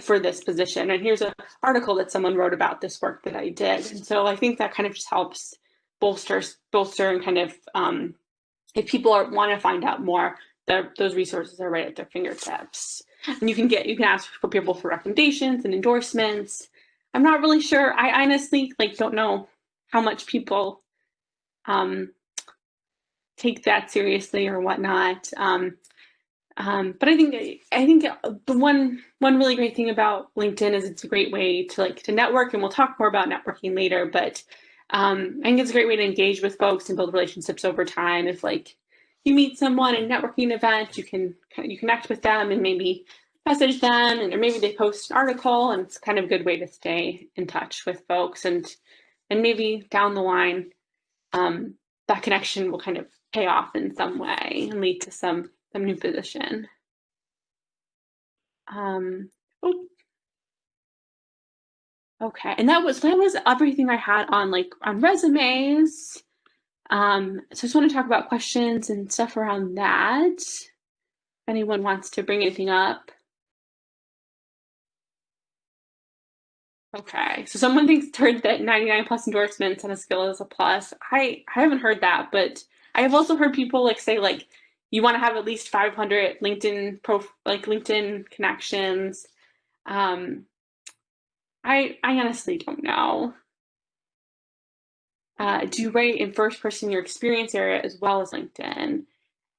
for this position, and here's an article that someone wrote about this work that I did. And so I think that kind of just helps bolster and kind of if people want to find out more, those resources are right at their fingertips. And you can ask for people for recommendations and endorsements. I'm not really sure. I honestly don't know how much people take that seriously or whatnot. But I think the one really great thing about LinkedIn is it's a great way to network, and we'll talk more about networking later. But I think it's a great way to engage with folks and build relationships over time. If you meet someone at a networking event, you connect with them and maybe message them, or maybe they post an article, and it's kind of a good way to stay in touch with folks, and maybe down the line that connection will kind of pay off in some way and lead to some new position. Okay, and that was everything I had on resumes. So I just want to talk about questions and stuff around that. If anyone wants to bring anything up. Okay, so someone heard that 99 plus endorsements and a skill is a plus. I haven't heard that, but I have also heard people say you want to have at least 500 LinkedIn connections. I honestly don't know. Do you write in first person your experience area as well as LinkedIn?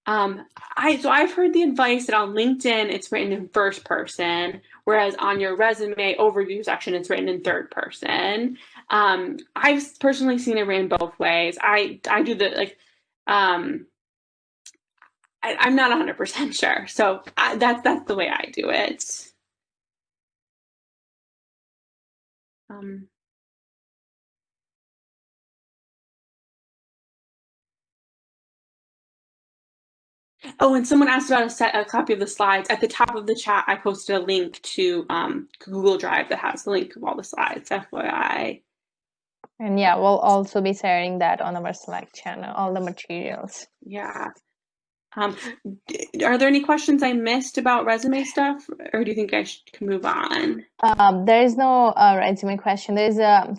I've heard the advice that on LinkedIn it's written in first person, whereas on your resume overview section it's written in third person. I've personally seen it written both ways. I do the I'm not 100% sure, so that's the way I do it. Oh, and someone asked about a copy of the slides. At the top of the chat, I posted a link to Google Drive that has the link of all the slides, FYI. And yeah, we'll also be sharing that on our Slack channel, all the materials. Yeah. Are there any questions I missed about resume stuff, or do you think I can move on? There is no resume question.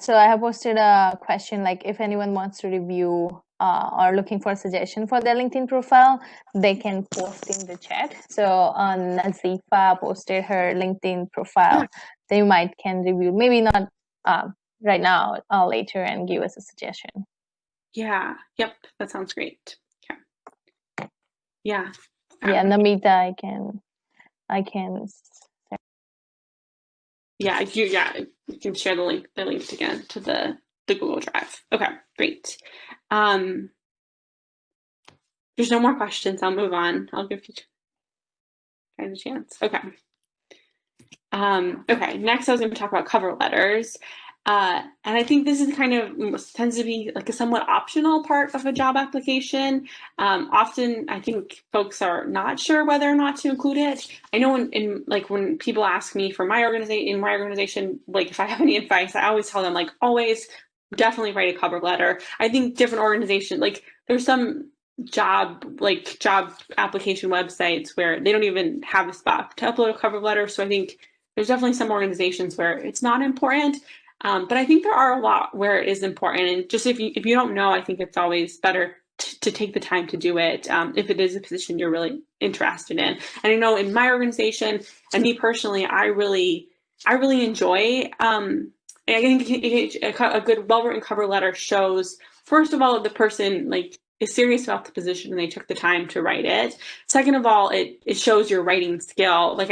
So I have posted a question if anyone wants to review or looking for a suggestion for their LinkedIn profile, they can post in the chat. So Nazifa posted her LinkedIn profile. Yeah. They can review, maybe not right now, later, and give us a suggestion. Yeah. Yep. That sounds great. Okay. Yeah. Yeah, Namita, I can. Yeah, you can share the link again to the Google Drive. Okay, great. There's no more questions. I'll move on. I'll give you guys a chance. Okay. Okay, next I was going to talk about cover letters. And I think this is tends to be a somewhat optional part of a job application. Often I think folks are not sure whether or not to include it. I know when people ask me for my organization, if I have any advice, I always tell them always definitely write a cover letter. I think different organizations, there's some job application websites where they don't even have a spot to upload a cover letter. So I think there's definitely some organizations where it's not important. But I think there are a lot where it is important. And just if you don't know, I think it's always better to take the time to do it if it is a position you're really interested in. And I know in my organization and me personally, I really enjoy. I think a good, well-written cover letter shows, first of all, the person is serious about the position and they took the time to write it. Second of all, it shows your writing skill. Like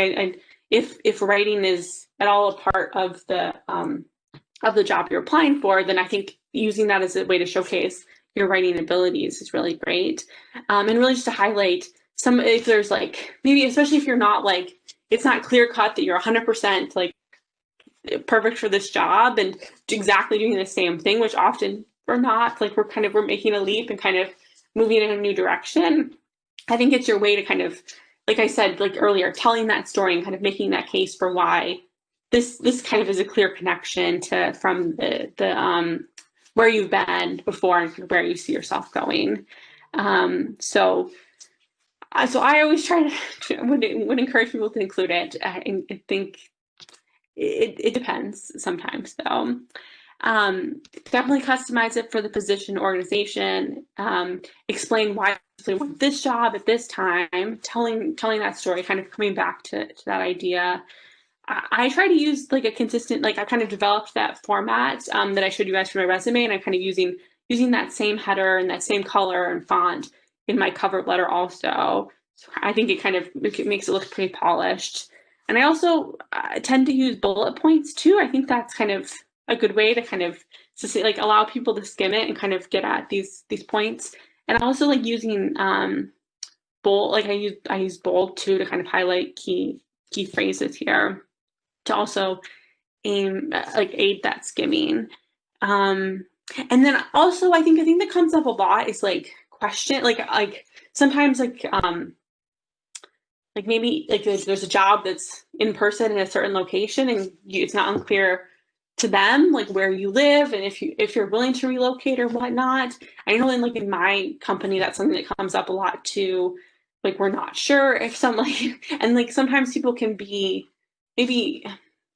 if writing is at all a part of the job you're applying for, then I think using that as a way to showcase your writing abilities is really great. And really just to highlight some, if there's like, maybe especially if you're not like, it's not clear cut that you're 100% like perfect for this job and exactly doing the same thing, which often we're not, like we're making a leap and kind of moving in a new direction. I think it's your way to kind of, like I said, like earlier, telling that story and kind of making that case for why this kind of is a clear connection to from the where you've been before and where you see yourself going. So I always try to would encourage people to include it. I think it depends sometimes though. Definitely customize it for the position, organization. Explain why you want this job at this time. Telling that story, kind of coming back to that idea. I try to use like a consistent, like I kind of developed that format that I showed you guys for my resume, and I'm kind of using that same header and that same color and font in my cover letter also. So I think it makes it look pretty polished. And I also tend to use bullet points too. I think that's kind of a good way to kind of like allow people to skim it and kind of get at these points. And I also like using bold, like I use bold too to kind of highlight key phrases here to also aid that skimming. And then also I think that comes up a lot is like question, like sometimes like maybe like there's a job that's in person in a certain location and it's not unclear to them like where you live and if you're willing to relocate or whatnot. I know in my company that's something that comes up a lot too. Like we're not sure if and like sometimes people can be maybe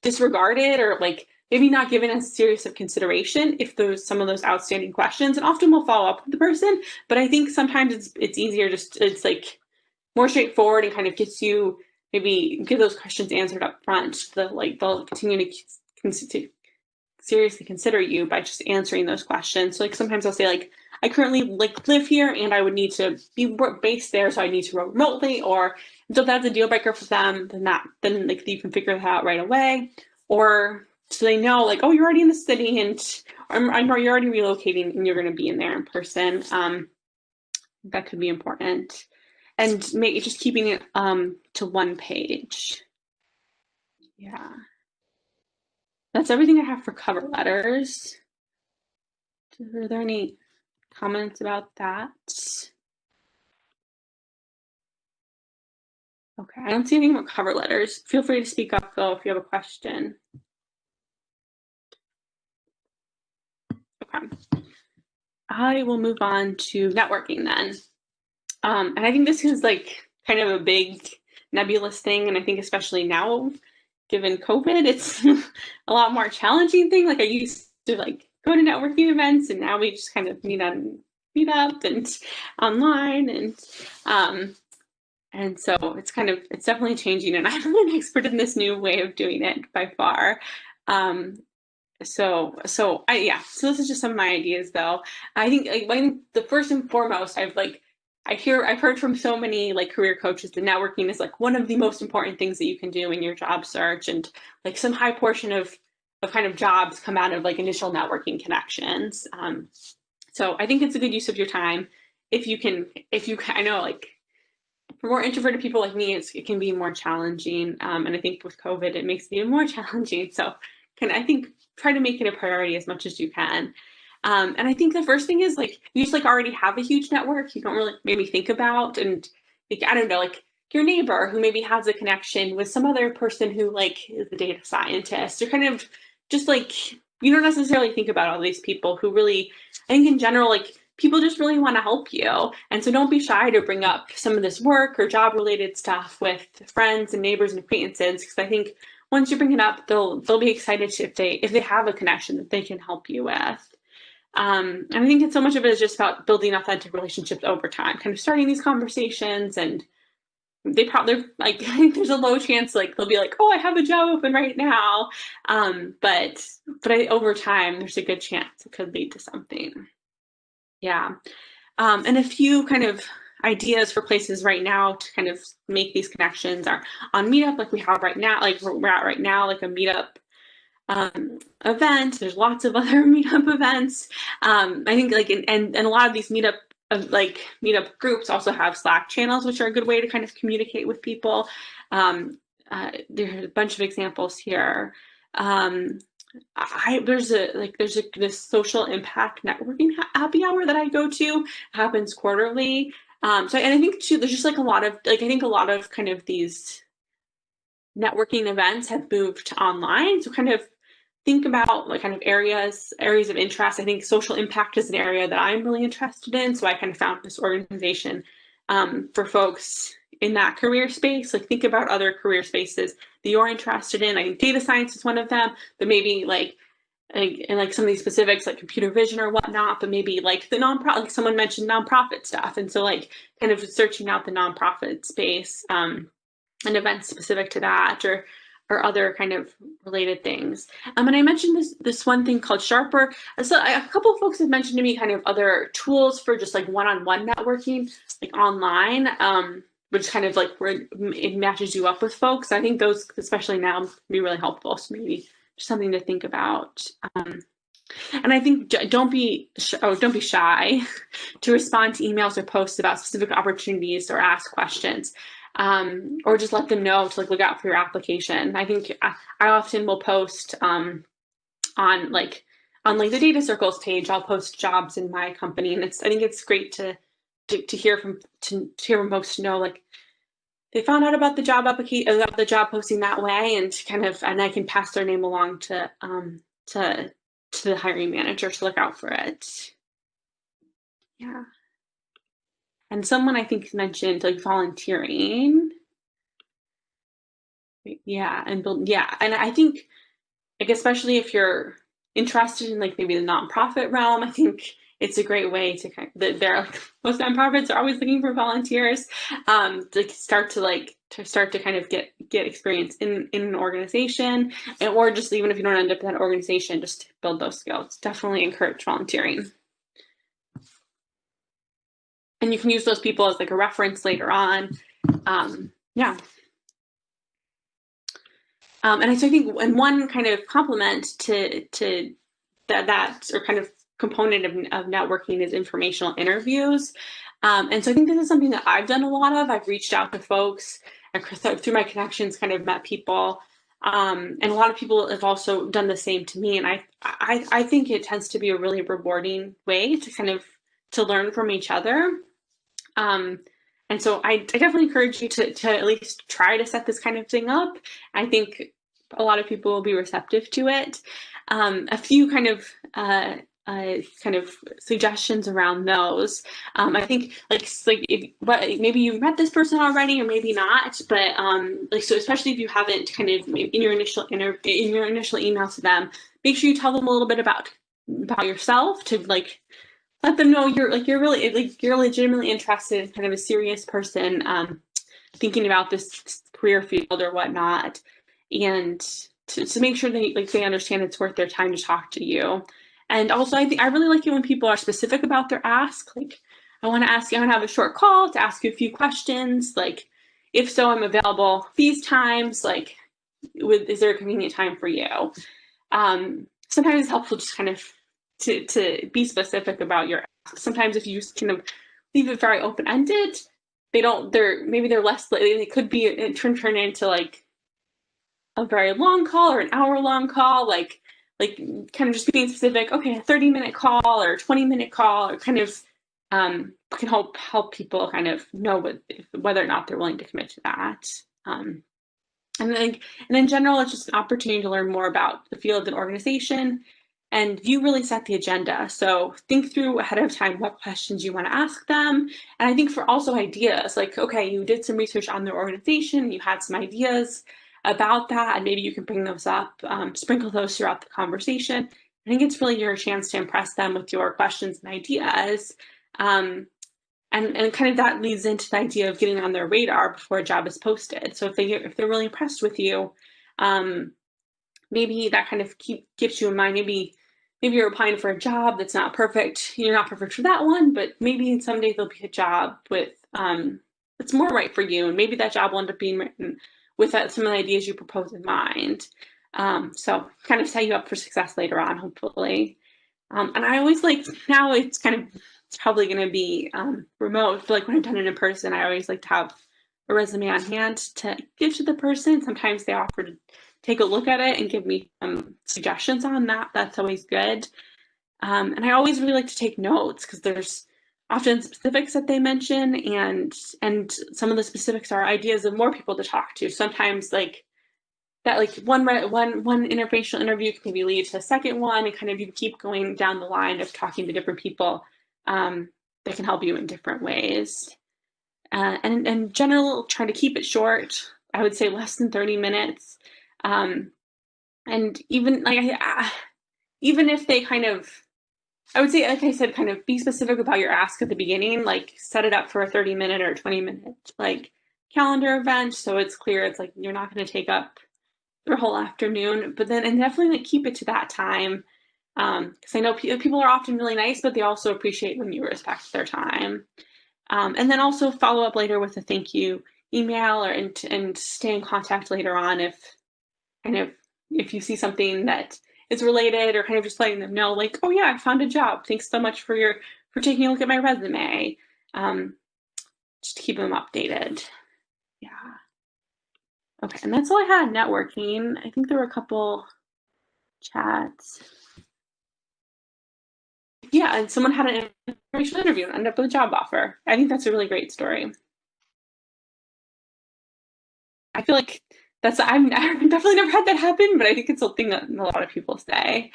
disregarded or like maybe not given as serious of consideration if there's some of those outstanding questions, and often we'll follow up with the person. But I think sometimes it's easier, it's like more straightforward and kind of gets you maybe get those questions answered up front. They'll continue to seriously consider you by just answering those questions. So like sometimes I'll say like, I currently like live here and I would need to be based there, so I need to work remotely, or so if that's a deal breaker for them, then like you can figure that out right away. Or so they know like, oh, you're already in the city and you're already relocating and you're going to be in there in person. That could be important. And just keeping it to one page. Yeah. That's everything I have for cover letters. Are there any comments about that? Okay, I don't see anything about cover letters. Feel free to speak up though if you have a question. Okay. I will move on to networking then. And I think this is like kind of a big nebulous thing, and I think especially now, given COVID, it's a lot more challenging thing. Like I used to like go to networking events, and now we just kind of meet up and online, and so it's definitely changing, and I'm an expert in this new way of doing it by far. So this is just some of my ideas though. I think the first and foremost, I've heard from so many like career coaches that networking is like one of the most important things that you can do in your job search, and like some high portion of kind of jobs come out of like initial networking connections. So I think it's a good use of your time I know like for more introverted people like me, it can be more challenging. And I think with COVID, it makes it even more challenging. So I think try to make it a priority as much as you can. And I think the first thing is like you just like already have a huge network you don't really maybe think about, and like I don't know, like your neighbor who maybe has a connection with some other person who like is a data scientist, or kind of just like you don't necessarily think about all these people who really, I think in general, like people just really want to help you. And so don't be shy to bring up some of this work or job related stuff with friends and neighbors and acquaintances, because I think once you bring it up, they'll be excited if they have a connection that they can help you with. And I think so much of it is just about building authentic relationships over time, kind of starting these conversations, and they're like, I think there's a low chance like they'll be like, oh, I have a job open right now. But over time, there's a good chance it could lead to something. Yeah. And a few kind of ideas for places right now to kind of make these connections are on Meetup, like we have right now, like we're at right now, like a Meetup event. There's lots of other Meetup events. I think like, and a lot of these Meetup groups also have Slack channels, which are a good way to kind of communicate with people. There's a bunch of examples here. There's this social impact networking happy hour that I go to. It happens quarterly. And I think too, there's just like a lot of kind of these networking events have moved to online. So kind of think about like kind of areas of interest. I think social impact is an area that I'm really interested in. So I kind of found this organization for folks in that career space. Like think about other career spaces that you're interested in. I think data science is one of them, but maybe and like some of these specifics like computer vision or whatnot, but maybe like the nonprofit, like someone mentioned nonprofit stuff. And so like kind of searching out the nonprofit space and events specific to that or other kind of related things. And I mentioned this one thing called Sharper. So a couple of folks have mentioned to me kind of other tools for just like one-on-one networking, like online, which kind of like where it matches you up with folks. I think those, especially now, can be really helpful. So maybe just something to think about. And I think don't be shy to respond to emails or posts about specific opportunities or ask questions. Or just let them know to like look out for your application. I think I often will post on like the data circles page. I'll post jobs in my company, and I think it's great to hear from folks to know like they found out about the job application, about the job posting that way, and I can pass their name along to the hiring manager to look out for it. Yeah. And someone I think mentioned like volunteering. Yeah, and I think like especially if you're interested in like maybe the nonprofit realm, I think it's a great way to most nonprofits are always looking for volunteers to start to kind of get experience in an organization, or just even if you don't end up in that organization, just to build those skills. Definitely encourage volunteering. And you can use those people as like a reference later on. Yeah. And so I think, and one kind of complement to that or kind of component of networking is informational interviews. And so I think this is something that I've done a lot of. I've reached out to folks through my connections, kind of met people. And a lot of people have also done the same to me. And I think it tends to be a really rewarding way to kind of to learn from each other. And so I definitely encourage you to at least try to set this kind of thing up. I think a lot of people will be receptive to it. A few kind of suggestions around those. I think maybe you met this person already or maybe not, but so especially if you haven't kind of in your initial email to them, make sure you tell them a little bit about yourself to like let them know you're legitimately interested in kind of a serious person thinking about this career field or whatnot, and to make sure they understand it's worth their time to talk to you. And also I really like it when people are specific about their ask. Like I want to have a short call to ask you a few questions. Like if so, I'm available these times. Like is there a convenient time for you? Sometimes it's helpful just kind of to be specific about your ask. Sometimes if you kind of leave it very open-ended, they're less likely. It could be turn into like a very long call or an hour-long call, like kind of just being specific. Okay, a 30-minute call or a 20-minute call, or kind of can help people kind of know whether or not they're willing to commit to that. And in general, it's just an opportunity to learn more about the field and organization. And you really set the agenda. So think through ahead of time what questions you want to ask them. And I think for also ideas, like, okay, you did some research on their organization, you had some ideas about that, and maybe you can bring those up, sprinkle those throughout the conversation. I think it's really your chance to impress them with your questions and ideas. And kind of that leads into the idea of getting on their radar before a job is posted. So if they're really impressed with you, maybe that kind of keeps you in mind. Maybe maybe you're applying for a job that's not perfect. You're not perfect for that one, but maybe someday there'll be a job with that's more right for you, and maybe that job will end up being written with some of the ideas you propose in mind. So kind of set you up for success later on, hopefully. And I always now it's probably going to be remote, but like when I've done it in person, I always like to have a resume on hand to give to the person. Sometimes they offer to take a look at it and give me suggestions on that. That's always good. And I always really like to take notes because there's often specifics that they mention, and some of the specifics are ideas of more people to talk to. Sometimes one informational interview can maybe lead to a second one, and kind of you keep going down the line of talking to different people that can help you in different ways. And in general, try to keep it short. I would say less than 30 minutes. And even even if they I would say, like I said, kind of be specific about your ask at the beginning, like set it up for a 30-minute or 20-minute calendar event, so it's clear it's like you're not going to take up their whole afternoon, but then and definitely keep it to that time, because I know people are often really nice, but they also appreciate when you respect their time. And then also follow up later with a thank you email, and stay in contact later on if you see something that is related, or kind of just letting them know, like, oh yeah, I found a job. Thanks so much for taking a look at my resume. Just to keep them updated. Yeah. Okay, and that's all I had. Networking. I think there were a couple chats. Yeah, and someone had an informational interview and ended up with a job offer. I think that's a really great story. I feel like I've definitely never had that happen, but I think it's something that a lot of people say.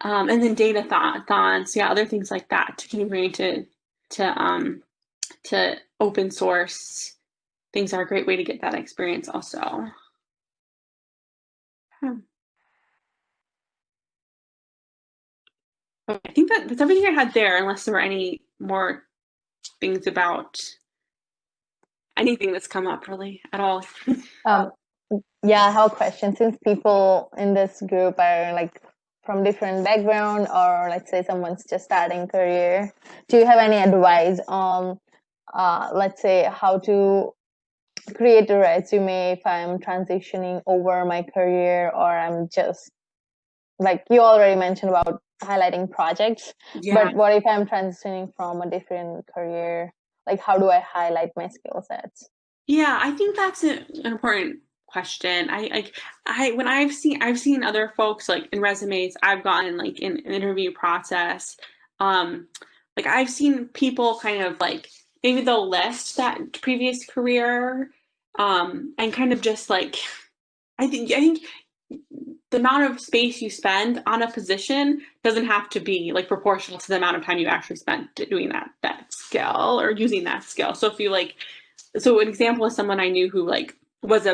And then data-thons, yeah, other things like that to continue to open source things are a great way to get that experience also. Okay, I think that's everything I had there, unless there were any more things about anything that's come up really at all. Yeah, I have a question. Since people in this group are like from different background, or let's say someone's just starting career, do you have any advice on, let's say, how to create a resume if I'm transitioning over my career, or I'm just like you already mentioned about highlighting projects, but what if I'm transitioning from a different career? Like, how do I highlight my skill sets? Yeah, I think that's an important question. When I've seen other folks like in resumes I've gotten like in an interview process, like I've seen people kind of like maybe they'll list that previous career, and kind of just like I think the amount of space you spend on a position doesn't have to be like proportional to the amount of time you actually spent doing that skill or using that skill. So if you so an example is someone I knew who was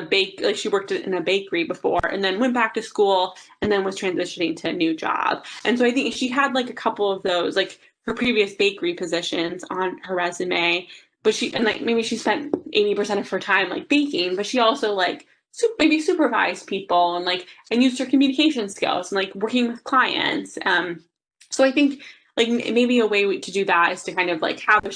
she worked in a bakery before and then went back to school and then was transitioning to a new job. And so I think she had like a couple of those, like her previous bakery positions on her resume, but maybe she spent 80% of her time like baking, but she also maybe supervised people and used her communication skills and working with clients. So I think maybe a way to do that is to kind of have a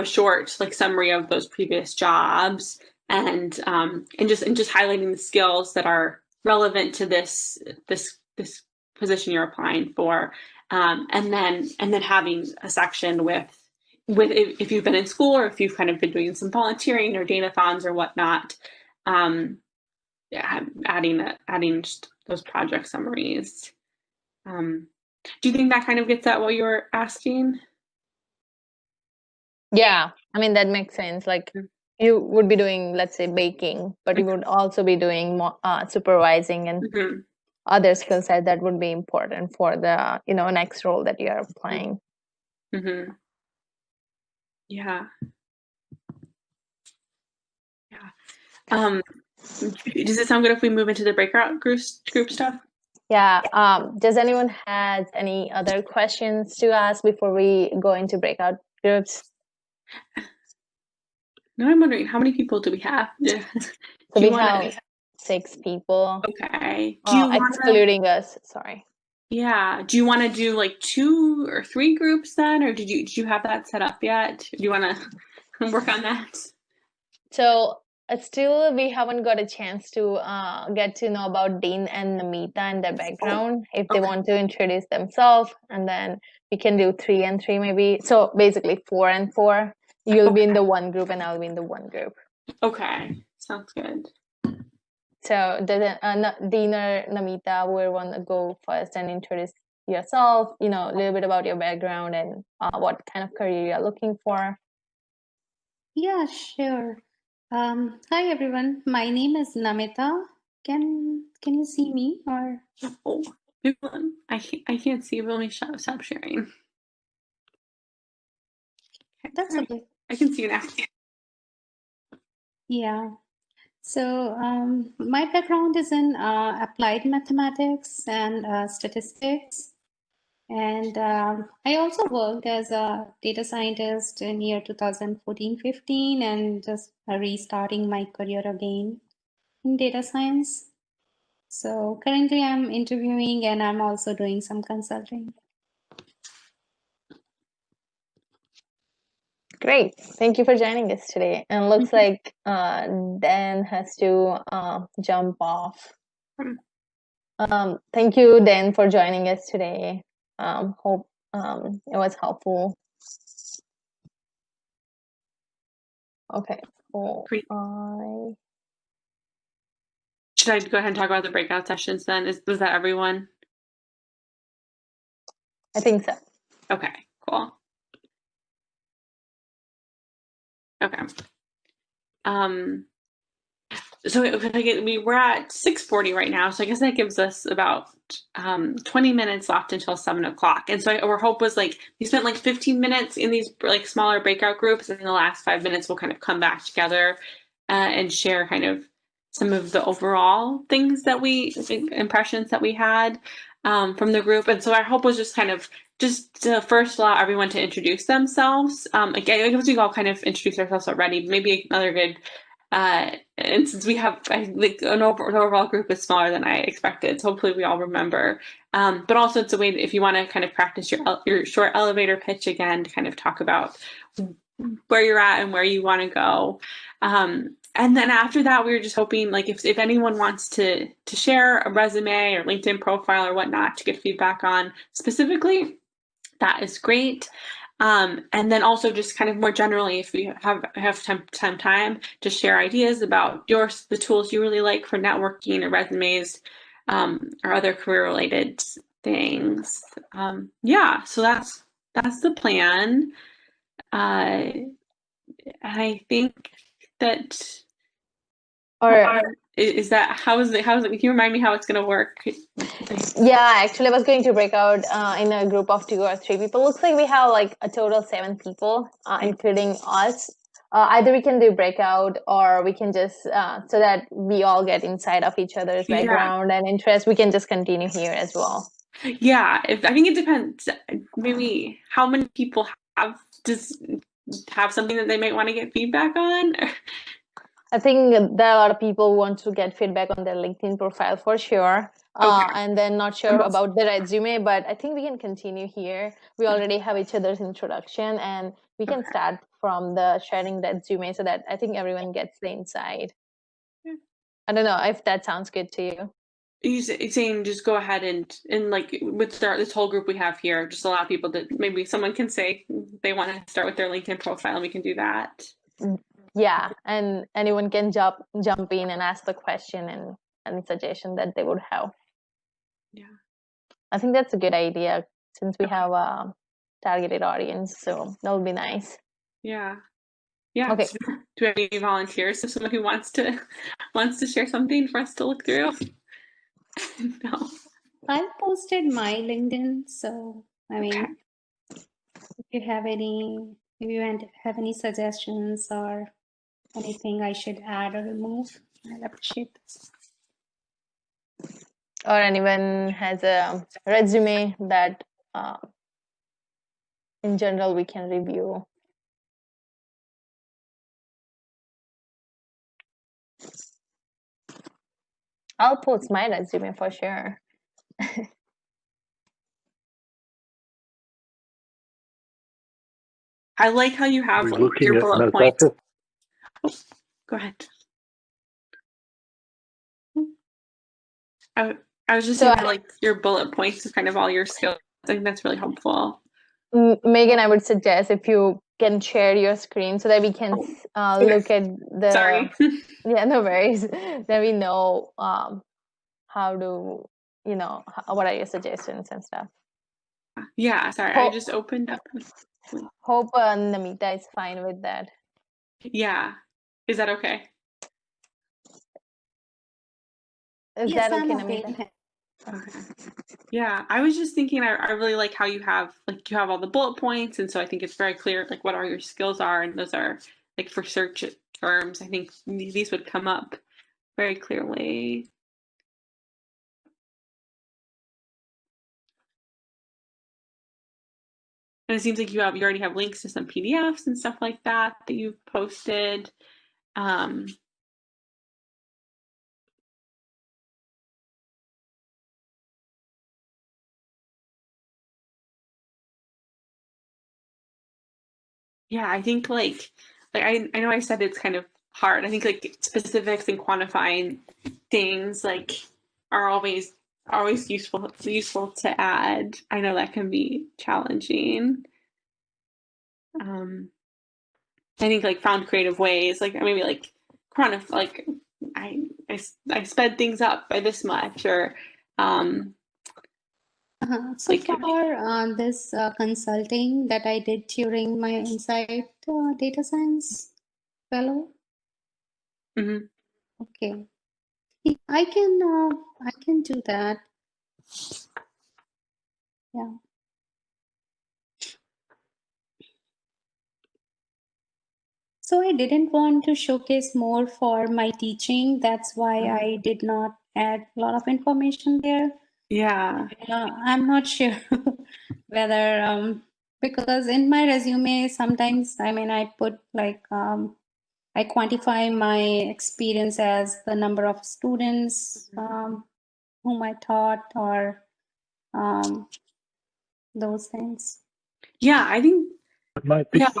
short summary of those previous jobs and just highlighting the skills that are relevant to this position you're applying for, and then having a section with if you've been in school or if you've kind of been doing some volunteering or data-thons or whatnot, adding just those project summaries. Do you think that kind of gets at what you were asking? Yeah, I mean, that makes sense. Like you would be doing, let's say, baking, but you would also be doing more, supervising and other skill set that would be important for the next role that you are applying. Mm-hmm. Yeah. Does it sound good if we move into the breakout group stuff? Yeah. Does anyone have any other questions to ask before we go into breakout groups? No, I'm wondering, how many people do we have? So we have 6 people. Okay. Excluding us. Sorry. Yeah. Do you want to do like 2 or 3 groups then, or did you have that set up yet? Do you want to work on that? So still, we haven't got a chance to get to know about Dean and Namita and their background. If they okay. want to introduce themselves, and then we can do 3 and 3 maybe. So basically 4 and 4. You'll be in the one group, and I'll be in the one group. Okay. Sounds good. So Dean or Namita will want to go first and introduce yourself. A little bit about your background and what kind of career you're looking for. Yeah, sure. Hi everyone. My name is Namita. Can you see me or? Oh, I can't see. Let me stop sharing. Okay, That's okay. I can see you now. Yeah. So my background is in applied mathematics and statistics. And I also worked as a data scientist in year 2014-15 and just restarting my career again in data science. So currently I'm interviewing and I'm also doing some consulting. Great. Thank you for joining us today. And looks like Dan has to jump off. Thank you, Dan, for joining us today. Hope it was helpful. Okay. Cool. Should I go ahead and talk about the breakout sessions then? Was that everyone? I think so. Okay, cool. Okay. So we're at 6:40 right now, so I guess that gives us about 20 minutes left until 7 o'clock. And so our hope was like we spent like 15 minutes in these like smaller breakout groups, and in the last 5 minutes we'll kind of come back together and share kind of some of the overall things that impressions that we had from the group. And so our hope was just kind of just to first allow everyone to introduce themselves. Again, I guess we've all kind of introduced ourselves already. Maybe another good. And since we have the overall group is smaller than I expected, so hopefully we all remember. But also it's a way that if you want to kind of practice your short elevator pitch again to kind of talk about where you're at and where you want to go. And then after that, we were just hoping like if anyone wants to share a resume or LinkedIn profile or whatnot to get feedback on specifically, that is great. And then also just kind of more generally, if we have time to share ideas about the tools you really like for networking or resumes or other career related things. Yeah, so that's the plan. I think that is that how is it? Can you remind me how it's going to work? Yeah, actually, I was going to break out in a group of 2 or 3 people. Looks like we have like a total of 7 people, including us. Either we can do breakout, or we can just so that we all get inside of each other's background and interest. We can just continue here as well. Yeah, I think it depends. Maybe how many people have something that they might want to get feedback on. I think there are a lot of people who want to get feedback on their LinkedIn profile for sure. And then not sure about the resume, but I think we can continue here. We already have each other's introduction, and we can start from the sharing resume so that I think everyone gets the insight. I don't know if that sounds good to you. You're saying just go ahead and like with this whole group we have here, just allow people to maybe someone can say they want to start with their LinkedIn profile, and we can do that. Yeah, and anyone can jump in and ask the question and any suggestion that they would have. Yeah, I think that's a good idea since we have a targeted audience, so that would be nice. Yeah. Okay. So, do we have any volunteers? If someone who wants to share something for us to look through? No. I posted my LinkedIn, so I mean, if you have any suggestions or anything I should add or remove, I'll appreciate this. Or anyone has a resume that in general we can review. I'll post my resume for sure. I like how you have We're like looking your at, bullet no, points. that's Oh, go ahead. I, I was just So saying that like your bullet points is kind of all your skills. I think that's really helpful. Megan, I would suggest if you can share your screen so that we can look at the. Sorry. Yeah, no worries. Then we know how to, what are your suggestions and stuff. Yeah, sorry. I just opened up. Hope Namita is fine with that. Yeah. Is that okay? Is Yes, that I'm okay, okay. Namita? Okay. Yeah, I was just thinking I really like how you have all the bullet points, and so I think it's very clear like what are your skills are, and those are like for search terms. I think these would come up very clearly. And it seems like you already have links to some PDFs and stuff like that you've posted. Yeah, I think like I know I said it's kind of hard. I think like specifics and quantifying things like are always useful to add. I know that can be challenging. I think like found creative ways, like maybe like like I sped things up by this much, or So like for this consulting that I did during my Insight Data Science Fellow, mhm. okay, I can do that. Yeah. So I didn't want to showcase more for my teaching. That's why I did not add a lot of information there. Yeah. I'm not sure whether because in my resume sometimes I put like I quantify my experience as the number of students whom I taught or those things. Yeah, I think it might be. yeah.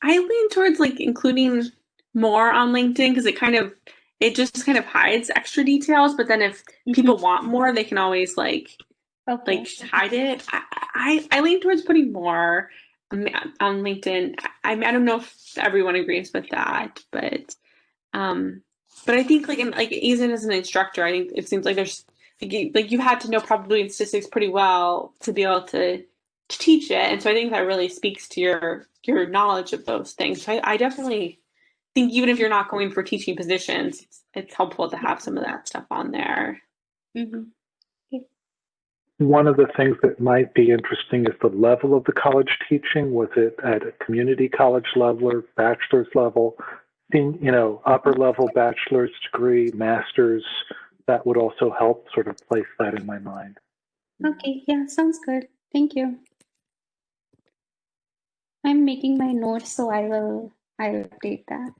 I lean towards like including more on LinkedIn because it just kind of hides extra details, but then if people want more, they can always like Okay. hide it. I lean towards putting more on LinkedIn. I don't know if everyone agrees with that, but I think like even as an instructor, I think it seems like there's like you had to know probability and statistics pretty well to be able to teach it, and so I think that really speaks to your knowledge of those things. So I definitely think even if you're not going for teaching positions, it's helpful to have some of that stuff on there. Mm-hmm. One of the things that might be interesting is the level of the college teaching. Was it at a community college level or bachelor's level? Upper level bachelor's degree, master's, that would also help sort of place that in my mind. Okay, yeah, sounds good. Thank you. I'm making my notes, so I'll update that.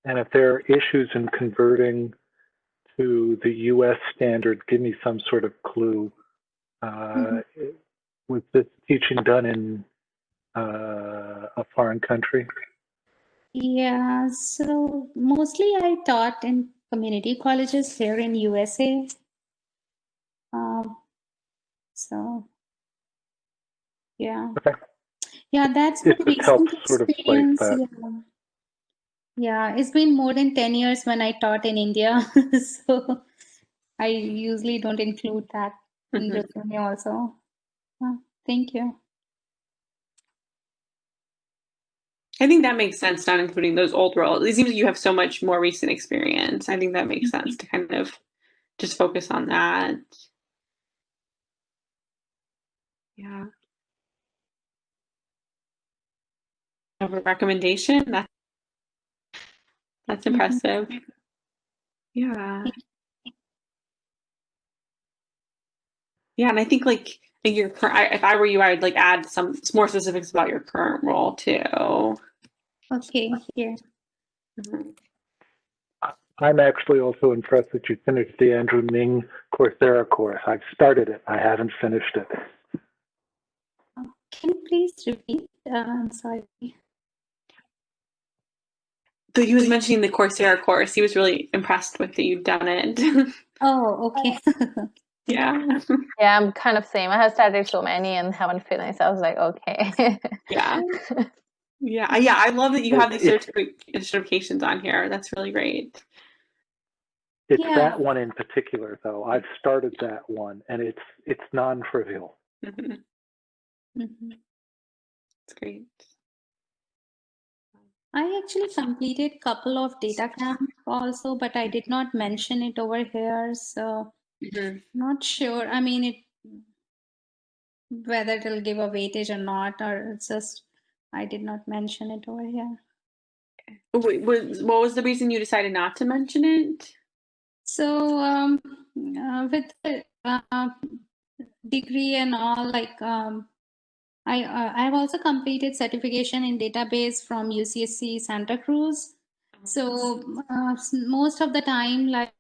And if there are issues in converting to the US standard, give me some sort of clue. Was this teaching done in a foreign country? Yeah, so mostly I taught in community colleges here in USA. So yeah. Okay. Yeah, that's my It helps recent sort of place experience. that. Yeah, it's been more than 10 years when I taught in India. So I usually don't include that in resume also. Thank you. I think that makes sense, not including those old roles. It seems like you have so much more recent experience. I think that makes sense to kind of just focus on that. Yeah. Have a recommendation? That's impressive. Yeah. Yeah, and I think like your current, if I were you, I would like add some more specifics about your current role too. Okay, here. I'm actually also impressed that you finished the Andrew Ming Coursera course. I've started it. I haven't finished it. Can you please repeat? I'm sorry. So he was mentioning the Coursera course. He was really impressed with that you'd done it. Oh, okay. Yeah. Yeah, I'm kind of same. I have started so many and haven't finished. I was like, okay. Yeah. Yeah. I love that you have these It's certifications on here. That's really great. Yeah. that one in particular, though. I've started that one, and it's non-trivial. Mm-hmm. Mhm. That's great. I actually completed a couple of data camp also, but I did not mention it over here, so Mm-hmm. not sure. I mean, whether it'll give a weightage or not, or it's just I did not mention it over here. What was the reason you decided not to mention it? So with the degree and all, like I've also completed certification in database from UCSC Santa Cruz. So most of the time, like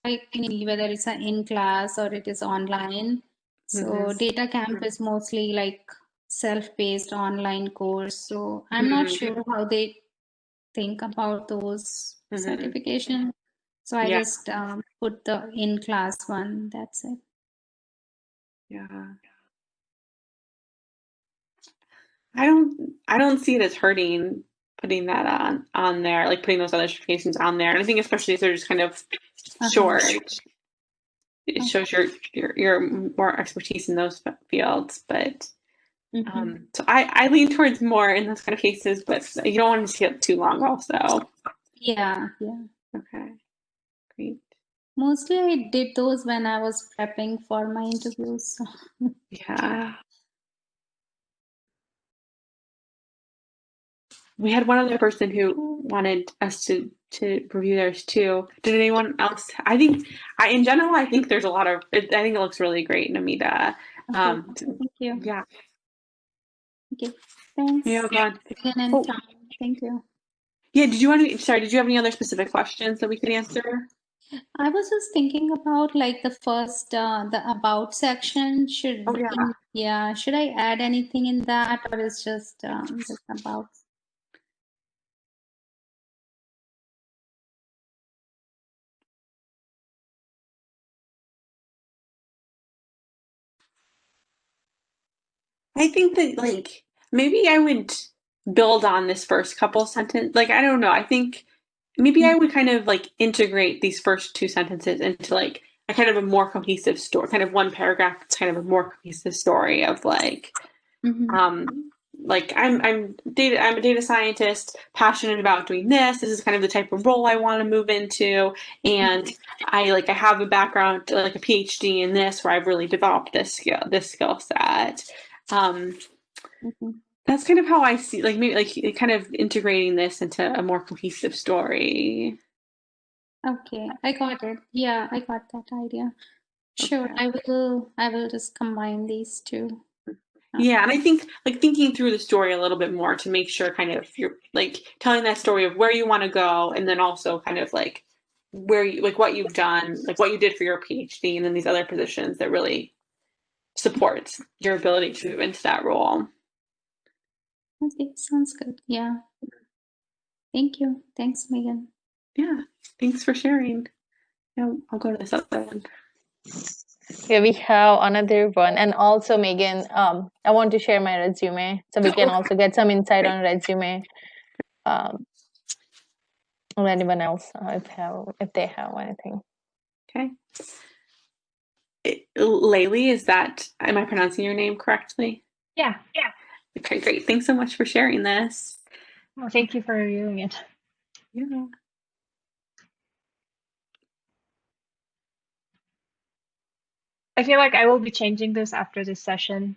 whether it's in class or it is online. So Mhm. data camp is mostly like self-paced online course. So I'm not Mhm. sure how they think about those Mhm. certification. So I Yeah. just put the in-class one. That's it. Yeah. I don't see it as hurting putting that on there, like putting those other certifications on there. And I think especially if they're just kind of short, it shows your more expertise in those fields. But so I lean towards more in those kind of cases, but you don't want to see it too long also. Yeah. Okay. Great. Mostly I did those when I was prepping for my interviews. So. Yeah. We had one other person who wanted us to review theirs too. Did anyone else? I think in general, I think there's a lot of. I think it looks really great, Namita. Okay. Thank you. Yeah. Okay. Thanks. Yeah. God. Megan and Tom. Thank you. Yeah. Did you want to? Sorry. Did you have any other specific questions that we could answer? I was just thinking about like the first, the about section. Should should I add anything in that, or is just about? I think that like maybe I would build on this first couple sentence. Like I don't know. I think maybe I would kind of like integrate these first two sentences into like a kind of a more cohesive story, kind of one paragraph. It's kind of a more cohesive story of like I'm a data scientist, passionate about doing this. This is kind of the type of role I want to move into, and I have a background, like a PhD in this, where I've really developed this skill set. That's kind of how I see, like maybe like kind of integrating this into a more cohesive story. Okay, I got it. Yeah, I got that idea. Sure, Okay. I will just combine these two. Yeah, and I think like thinking through the story a little bit more to make sure kind of you're like telling that story of where you want to go, and then also kind of like where you like what you've done, like what you did for your PhD, and then these other positions that really supports your ability to move into that role. Okay, sounds good. Yeah. Thank you. Thanks, Megan. Yeah, thanks for sharing. Yeah, I'll go to this other one. Here we have another one, and also Megan, I want to share my resume so we can also get some insight on resume. Or anyone else if they have anything. Okay. Laylee, am I pronouncing your name correctly? Yeah. Okay, great. Thanks so much for sharing this. Well, thank you for reviewing it. Yeah. I feel like I will be changing this after this session.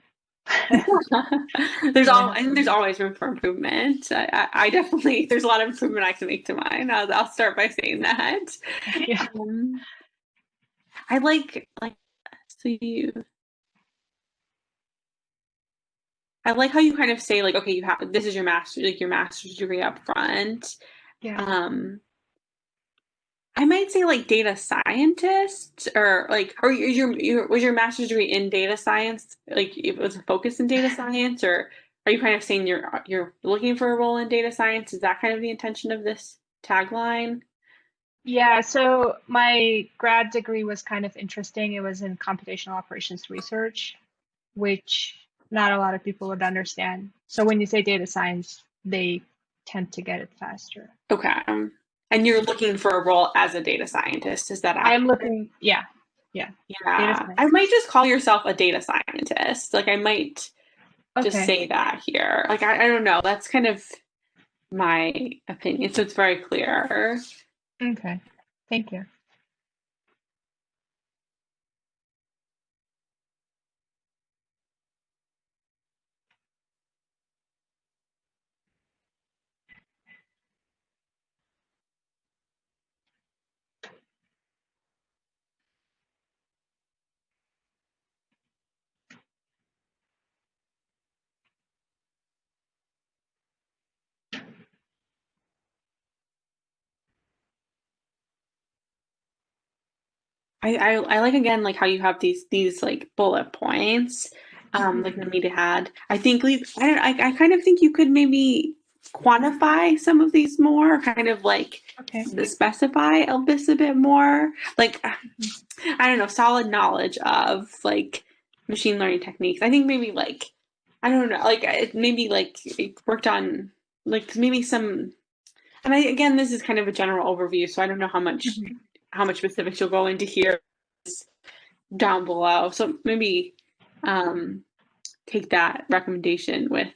There's always room for improvement. I definitely there's a lot of improvement I can make to mine. I'll start by saying that. Yeah. I like I like how you kind of say like, okay, this is your master's degree up front. Yeah. I might say like data scientist, or like, or was your master's degree in data science? Like, it was a focus in data science, or are you kind of saying you're looking for a role in data science? Is that kind of the intention of this tagline? Yeah, so my grad degree was kind of interesting. It was in computational operations research, which not a lot of people would understand. So when you say data science, they tend to get it faster. Okay. And you're looking for a role as a data scientist, is that accurate? I'm looking, yeah. Data Yeah. I science. might just call yourself a data scientist. Like, I might just Okay. say that here. Like, I don't know. That's kind of my opinion. So it's very clear. Okay. Thank you. I like, again, like how you have these like bullet points, like Namita had. I think I kind of think you could maybe quantify some of these more, kind of like Okay. specify this a bit more. Like, I don't know, solid knowledge of like machine learning techniques. I think maybe like, I don't know, like maybe like it worked on like maybe some. And again, this is kind of a general overview, so I don't know how much specifics you'll go into here down below. So maybe take that recommendation with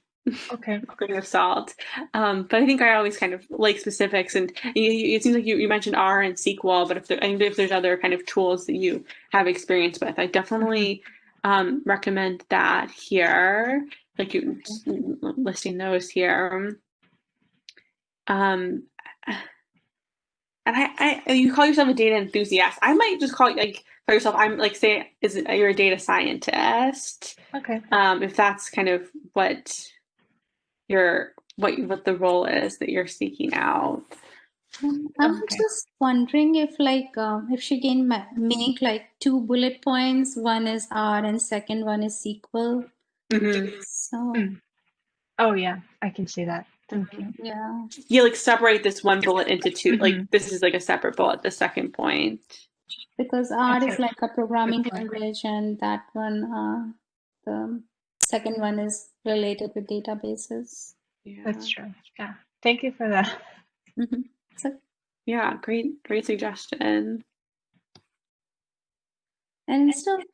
Okay. a grain of salt. But I think I always kind of like specifics, and it seems like you mentioned R and SQL, but if there's other kind of tools that you have experience with, I definitely recommend that here, like you listing those here. Um, And you call yourself a data enthusiast. I might just call yourself. I'm like, say, you're a data scientist? Okay. If that's kind of what what the role is that you're seeking out. I'm Okay. just wondering if she can make like 2 bullet points. One is R and second one is SQL. So Oh yeah, I can see that. Thank you. yeah, You like separate this one bullet into two. Like, this is like a separate bullet. The second point. because R Okay. is like a programming Good point. language, and that one, the second one is related with databases. Yeah. That's true. Yeah. Thank you for that. So, Yeah. Great suggestion. and instead of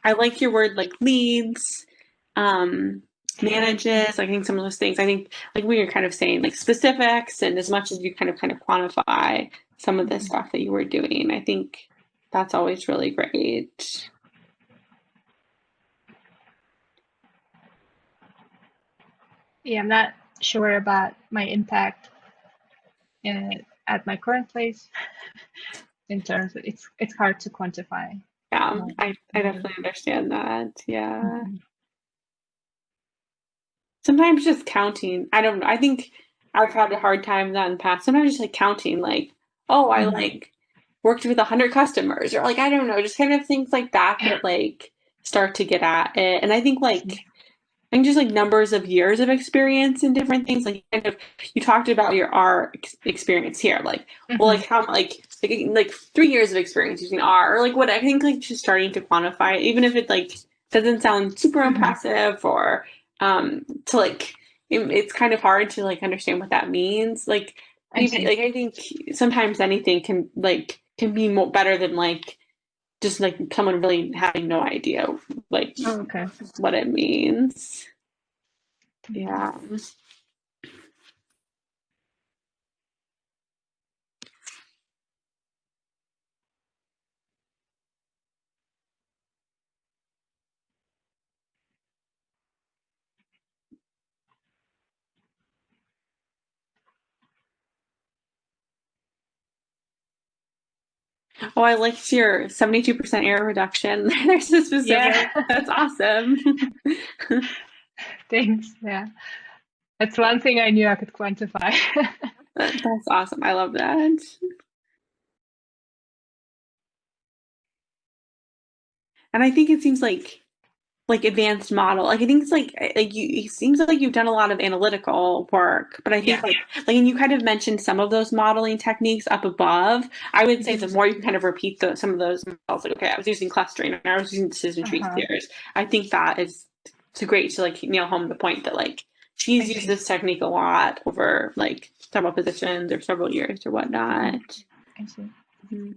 I like your word like leads, manages. I think some of those things. I think like we were kind of saying like specifics, and as much as you kind of quantify some of the stuff that you were doing, I think that's always really great. Yeah, I'm not sure about my impact at my current place in terms of it's hard to quantify. Yeah, I definitely understand that. Yeah. Sometimes just counting. I don't know. I think I've had a hard time with that in the past. Sometimes just like counting, like, oh, I like worked with 100 customers, or like, I don't know, just kind of things like that like start to get at it. And I think just like numbers of years of experience in different things. Like, kind of, you talked about your R experience here. Like, well, like how like 3 years of experience using R, or like what I think like just starting to quantify it, even if it like doesn't sound super impressive, or to like it's kind of hard to like understand what that means. Like, maybe like I think sometimes anything can be more better than like just like someone really having no idea like what it means. Yeah. Oh, I liked your 72% error reduction. There's a specific. Yeah. That's awesome. Thanks. Yeah. That's one thing I knew I could quantify. That's awesome. I love that. And I think it seems like advanced model. Like I think it's like you. It seems like you've done a lot of analytical work, but I think Yeah. and you kind of mentioned some of those modeling techniques up above. I would say the more you can kind of repeat some of those models, like okay, I was using clustering and I was using decision tree theories. I think that is it's great to like nail home the point that like she's used this technique a lot over like several positions or several years or whatnot. I see. Mhm.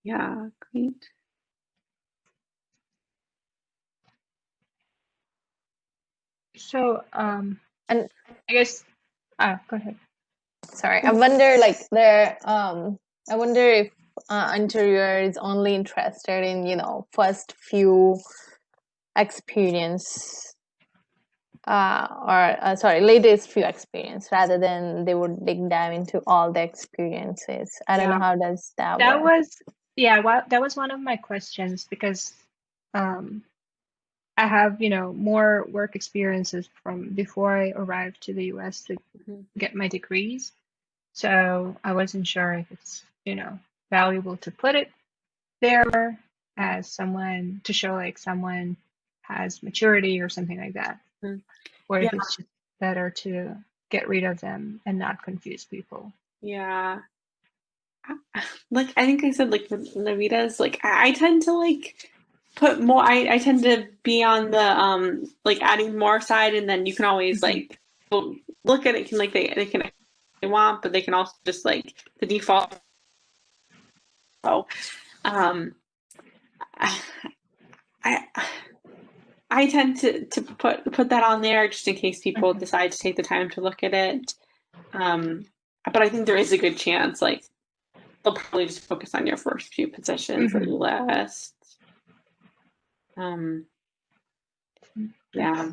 Yeah, great. So, And I guess, go ahead. sorry, I wonder like I wonder if interviewer is only interested in, you know, first few experience or sorry, latest few experience rather than they would dig dive into all the experiences. I don't know how does that That work. was, well, that was one of my questions because I have, more work experiences from before I arrived to the US to get my degrees. So I wasn't sure if it's, valuable to put it there as someone to show like someone has maturity or something like that. Or if it's just better to get rid of them and not confuse people. Yeah. Like I think I said like with Navita's like I tend to like put more I tend to be on the like adding more side, and then you can always like look at it can like they can they want, but they can also just like the default. So I I tend to put that on there just in case people decide to take the time to look at it. But I think there is a good chance like they'll probably just focus on your first few positions that you list. Yeah.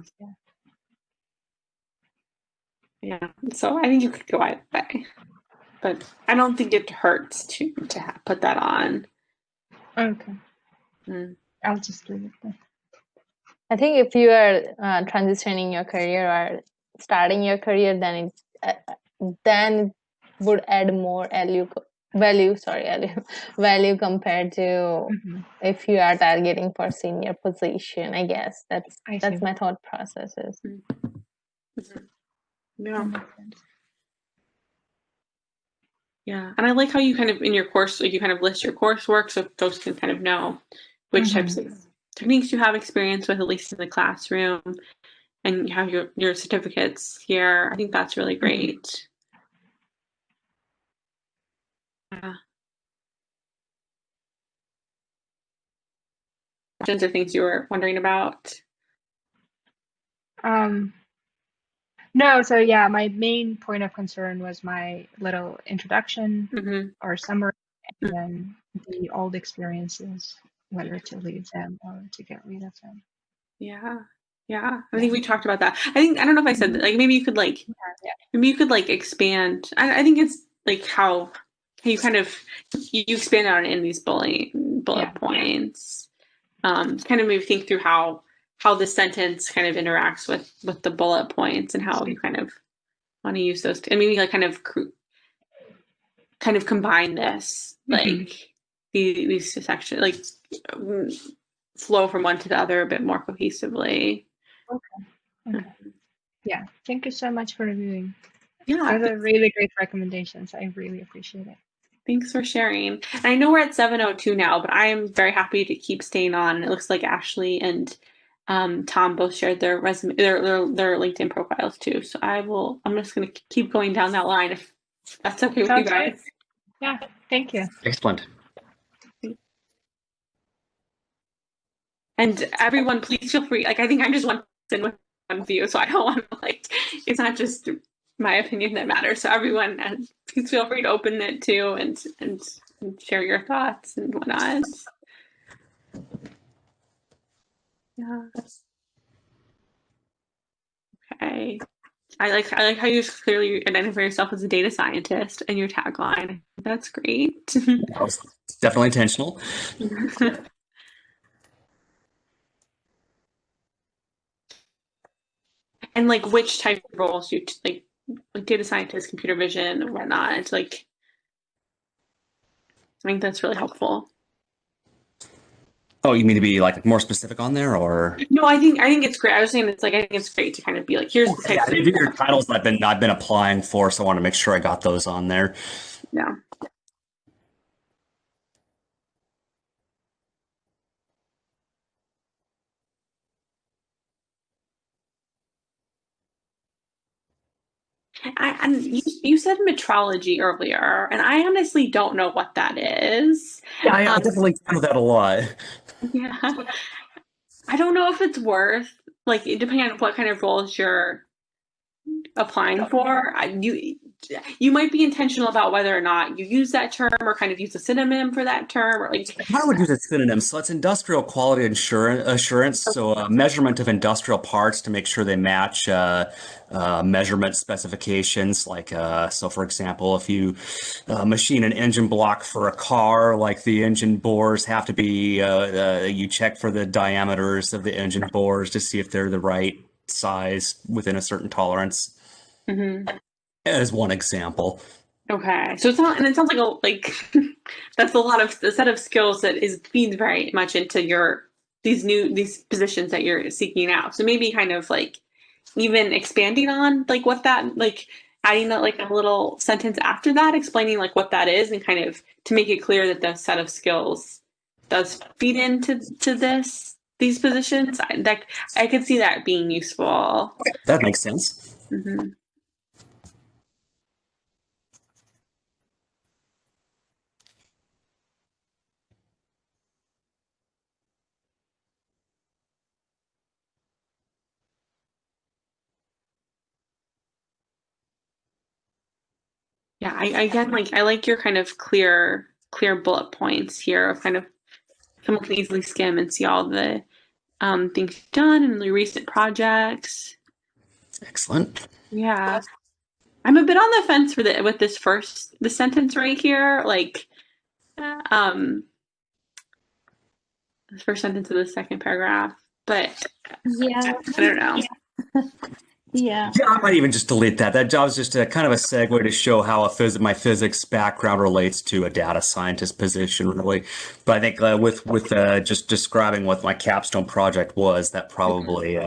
So I think you could go either way, but I don't think it hurts to put that on. Okay. I'll just leave it there. I think if you are transitioning your career or starting your career, then it would add more value compared to if you are targeting for senior position. I guess that's my thought processes. Yeah. Yeah, and I like how you kind of in your course, like you kind of list your coursework so folks can kind of know which types of techniques you have experience with, at least in the classroom, and you have your certificates here. I think that's really great. Yeah. Questions or things you were wondering about? No, so yeah, my main point of concern was my little introduction or summary, and then the old experiences, whether to leave them or to get rid of them. Yeah. I think we talked about that. I don't know if I said that. Like maybe you could like expand. I think it's like how you kind of you expand on it in these bullet points. Kind of maybe think through how the sentence kind of interacts with the bullet points and how you kind of want to use those. And maybe like kind of combine this like these sections like flow from one to the other a bit more cohesively. Okay. Yeah. Thank you so much for reviewing. Yeah. Those are really great recommendations. I really appreciate it. Thanks for sharing. And I know we're at 7:02 now, but I am very happy to keep staying on. It looks like Ashley and Tom both shared their resume, their LinkedIn profiles too. So I'm just going to keep going down that line if that's okay with you guys. Great. Yeah. Thank you. Excellent. And everyone, please feel free. Like, I think I'm just one person with one view, so I don't want to like, it's not just my opinion that matters. So everyone, please feel free to open it too and share your thoughts and whatnot. Yeah. Okay. I like how you clearly identify yourself as a data scientist in your tagline. That's great. That was definitely intentional. And like which type of roles you like data scientist, computer vision, and whatnot. It's like I think that's really helpful. Oh, you mean to be like more specific on there, or? No, I think it's great. I was saying it's like I think it's great to kind of be like, here's the type Yeah, these are titles I've been applying for, so I want to make sure I got those on there. yeah. And you said metrology earlier, and I honestly don't know what that is. Yeah, I definitely do that a lot. Yeah. I don't know if it's worth, like, depending on what kind of roles you're applying for, you might be intentional about whether or not you use that term or kind of use a synonym for that term, or like, I would use a synonym. So it's industrial quality assurance. So measurement of industrial parts to make sure they match measurement specifications. Like, so for example, if you machine an engine block for a car, like the engine bores have to be, you check for the diameters of the engine bores to see if they're the right size within a certain tolerance, as one example. okay, so it's not, and it sounds like that's a lot of the set of skills that feeds very much into these positions that you're seeking out. So maybe kind of like even expanding on like what that like adding that like a little sentence after that explaining like what that is and kind of to make it clear that the set of skills does feed into these positions. I could see that being useful. That makes sense. Mm-hmm. Yeah, I like your kind of clear bullet points here of kind of someone can easily skim and see all the things you've done and the recent projects. Excellent. Yeah. I'm a bit on the fence with the sentence right here, like um the first sentence of the second paragraph, but Yeah. I don't know. Yeah. Yeah, I might even just delete that. That job's just a kind of a segue to show how my physics background relates to a data scientist position, really. But I think with just describing what my capstone project was, that probably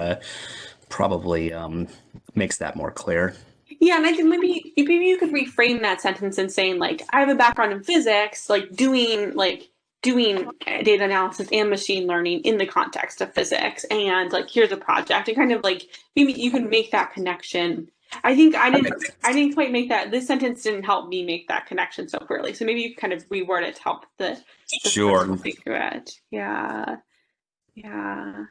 makes that more clear. Yeah, and I think maybe you could reframe that sentence and saying like I have a background in physics, like doing data analysis and machine learning in the context of physics, and like here's a project, and kind of like maybe you can make that connection. I think I didn't quite make that. This sentence didn't help me make that connection so clearly. So maybe you kind of reword it to help the Sure. person think through it. Yeah, yeah.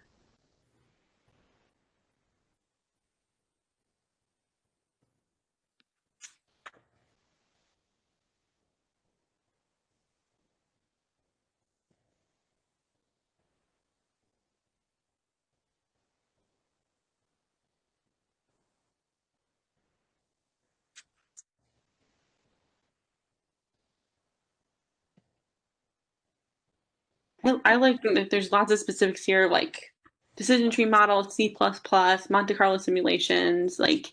I like that there's lots of specifics here, like decision tree models, C++, Monte Carlo simulations. Like,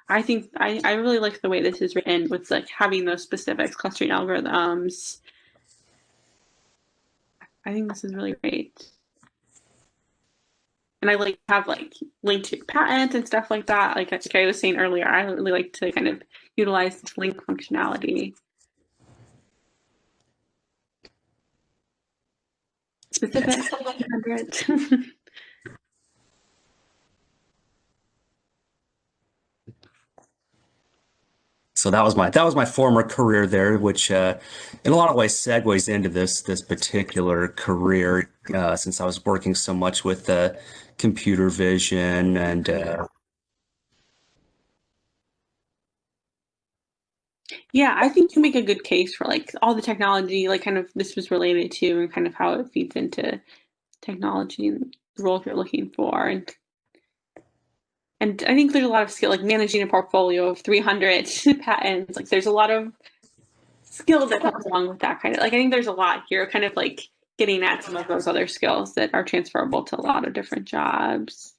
I think I really like the way this is written with like having those specifics, clustering algorithms. I think this is really great. And I like have like linked to patents and stuff like that. Like I was saying earlier, I really like to kind of utilize this link functionality. Specific 100. So that was my former career there, which in a lot of ways segues into this particular career, since I was working so much with computer vision and Yeah, I think you make a good case for like all the technology, like kind of this was related to and kind of how it feeds into technology and the role you're looking for. And And I think there's a lot of skill, like managing a portfolio of 300 patents. Like there's a lot of skill that comes along with that kind of, like, I think there's a lot here kind of like getting at some of those other skills that are transferable to a lot of different jobs.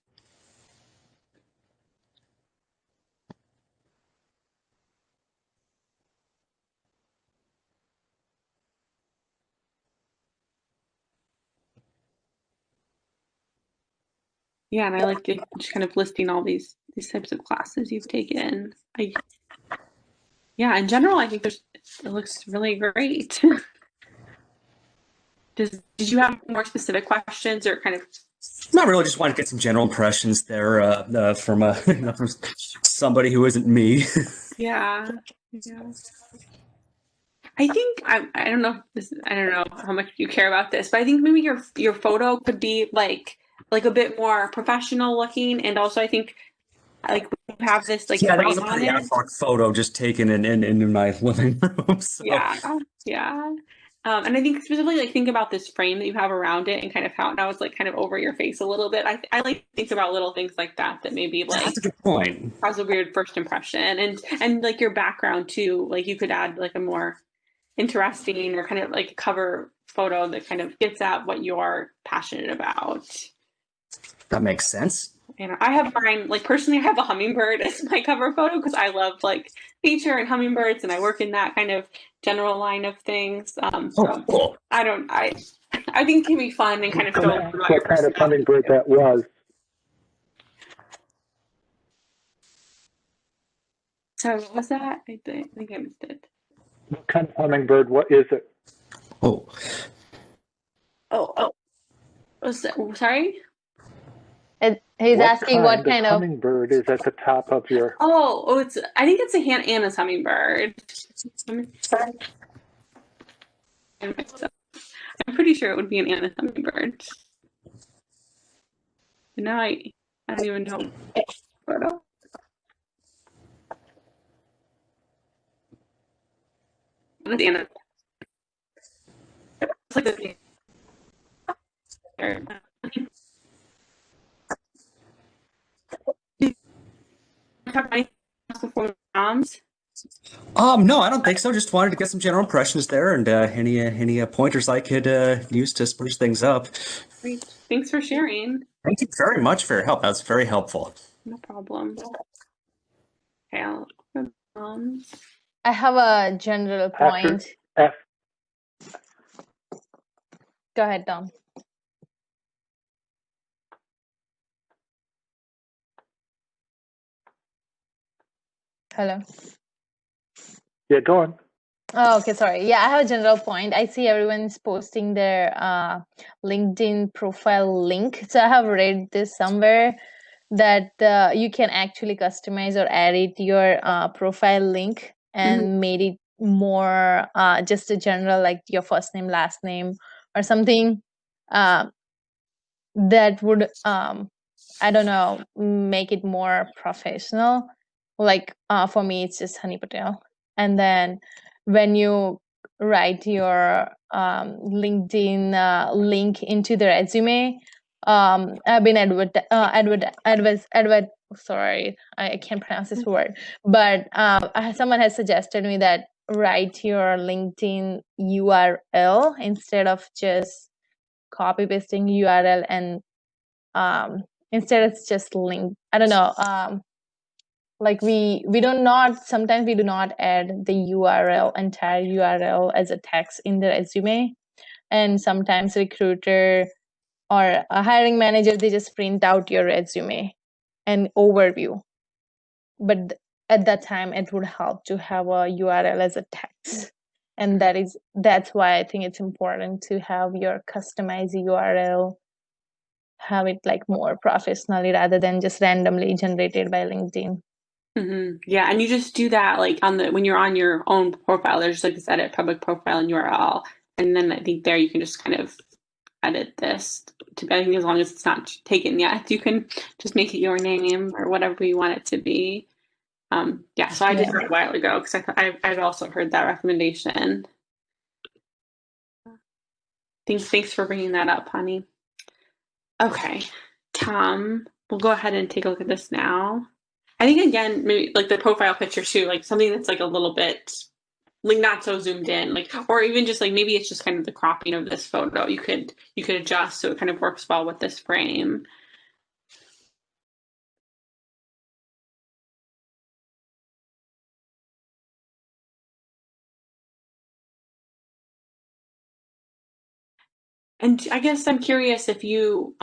Yeah, and I like just kind of listing all these types of classes you've taken. Yeah, in general, I think it looks really great. Did you have more specific questions or kind of? Not really. Just wanted to get some general impressions there from from somebody who isn't me. Yeah. I think I don't know I don't know how much you care about this, but I think maybe your photo could be like a bit more professional looking, and also I think like we have this like Yeah, that frame was a on pretty it. ad hoc photo just taken in my living room. So. Yeah. And I think specifically like think about this frame that you have around it and kind of how now it's like kind of over your face a little bit. I like to think about little things like that maybe like That's a good point. has a weird first impression, and like your background too. Like you could add like a more interesting or kind of like cover photo that kind of gets at what you're passionate about. That makes sense. And I have mine, like personally, I have a hummingbird as my cover photo because I love like nature and hummingbirds, and I work in that kind of general line of things. So Cool. I think it can be fun and kind of show about What your kind of personality. hummingbird that was? Sorry, what was that? I think I missed it. What kind of hummingbird? What is it? Oh. Was that, sorry? He's What asking what kind of hummingbird is at the top of your? I think it's a Anna's hummingbird. I'm pretty sure it would be an Anna's hummingbird. But now I don't even know. Photo. It's Anna. It's like the before moms. No, I don't think so. Just wanted to get some general impressions there, and any pointers I could use to spruce things up. Great. Thanks for sharing. Thank you very much for your help. That was very helpful. No problem. Okay, I'll moms. I have a general point. F. Go ahead, Tom. Hello. Yeah, go on. Oh, okay, sorry. Yeah, I have a general point. I see everyone's posting their LinkedIn profile link. So I have read this somewhere that you can actually customize or edit your profile link and made it more just a general, like your first name, last name, or something that would, I don't know, make it more professional. Like for me, it's just Honey Patel. And then when you write your LinkedIn link into the resume, I've been sorry, I can't pronounce this word, but someone has suggested me that write your LinkedIn URL instead of just copy pasting URL, and instead it's just link. I don't know. Like we sometimes we do not add the entire URL as a text in the resume, and sometimes recruiter or a hiring manager, they just print out your resume and overview, but at that time it would help to have a URL as a text, and that's why I think it's important to have your customized URL, have it like more professionally rather than just randomly generated by LinkedIn. Yeah, and you just do that like when you're on your own profile. There's like this edit public profile and URL, and then I think there you can just kind of edit this to. I think as long as it's not taken yet, you can just make it your name or whatever you want it to be. Yeah, so I did that a while ago because I've also heard that recommendation. Thanks for bringing that up, honey. Okay, Tom, we'll go ahead and take a look at this now. I think again, maybe like the profile picture too, like something that's like a little bit like not so zoomed in, like, or even just like maybe it's just kind of the cropping of this photo. You could adjust so it kind of works well with this frame. And I guess I'm curious if you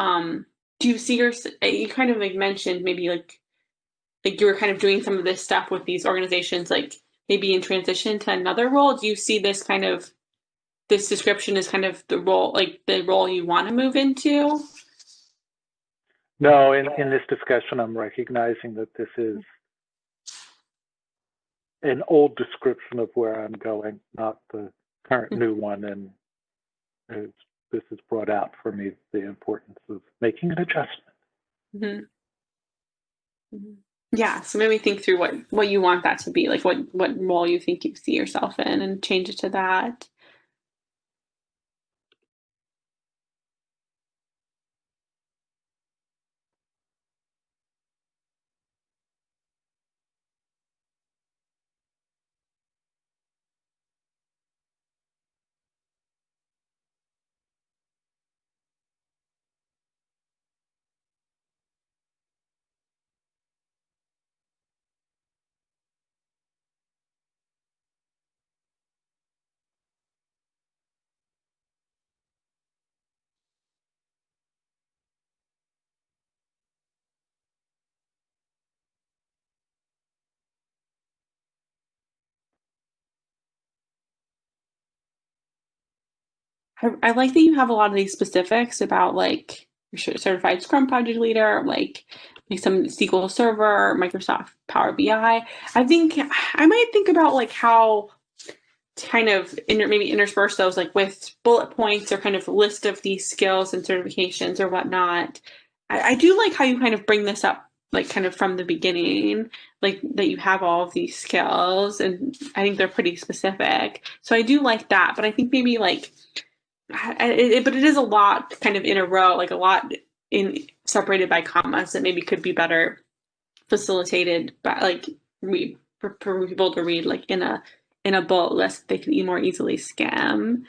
do you see you kind of like mentioned maybe like you were kind of doing some of this stuff with these organizations, like maybe in transition to another role. Do you see this kind of this description as kind of the role you want to move into? No, in this discussion, I'm recognizing that this is an old description of where I'm going, not the current new one. And this has brought out for me the importance of making an adjustment. Mm-hmm. Mm-hmm. Yeah, so maybe think through what you want that to be, like what role you think you see yourself in, and change it to that. I like that you have a lot of these specifics about like your certified Scrum project leader, like some SQL Server, Microsoft Power BI. I think I might think about like how to kind of maybe intersperse those like with bullet points or kind of a list of these skills and certifications or whatnot. I do like how you kind of bring this up like kind of from the beginning, like that you have all of these skills, and I think they're pretty specific. So I do like that, but I think maybe like but it is a lot kind of in a row, like a lot in separated by commas that maybe could be better facilitated by like for people to read like in a bullet list they can more easily skim.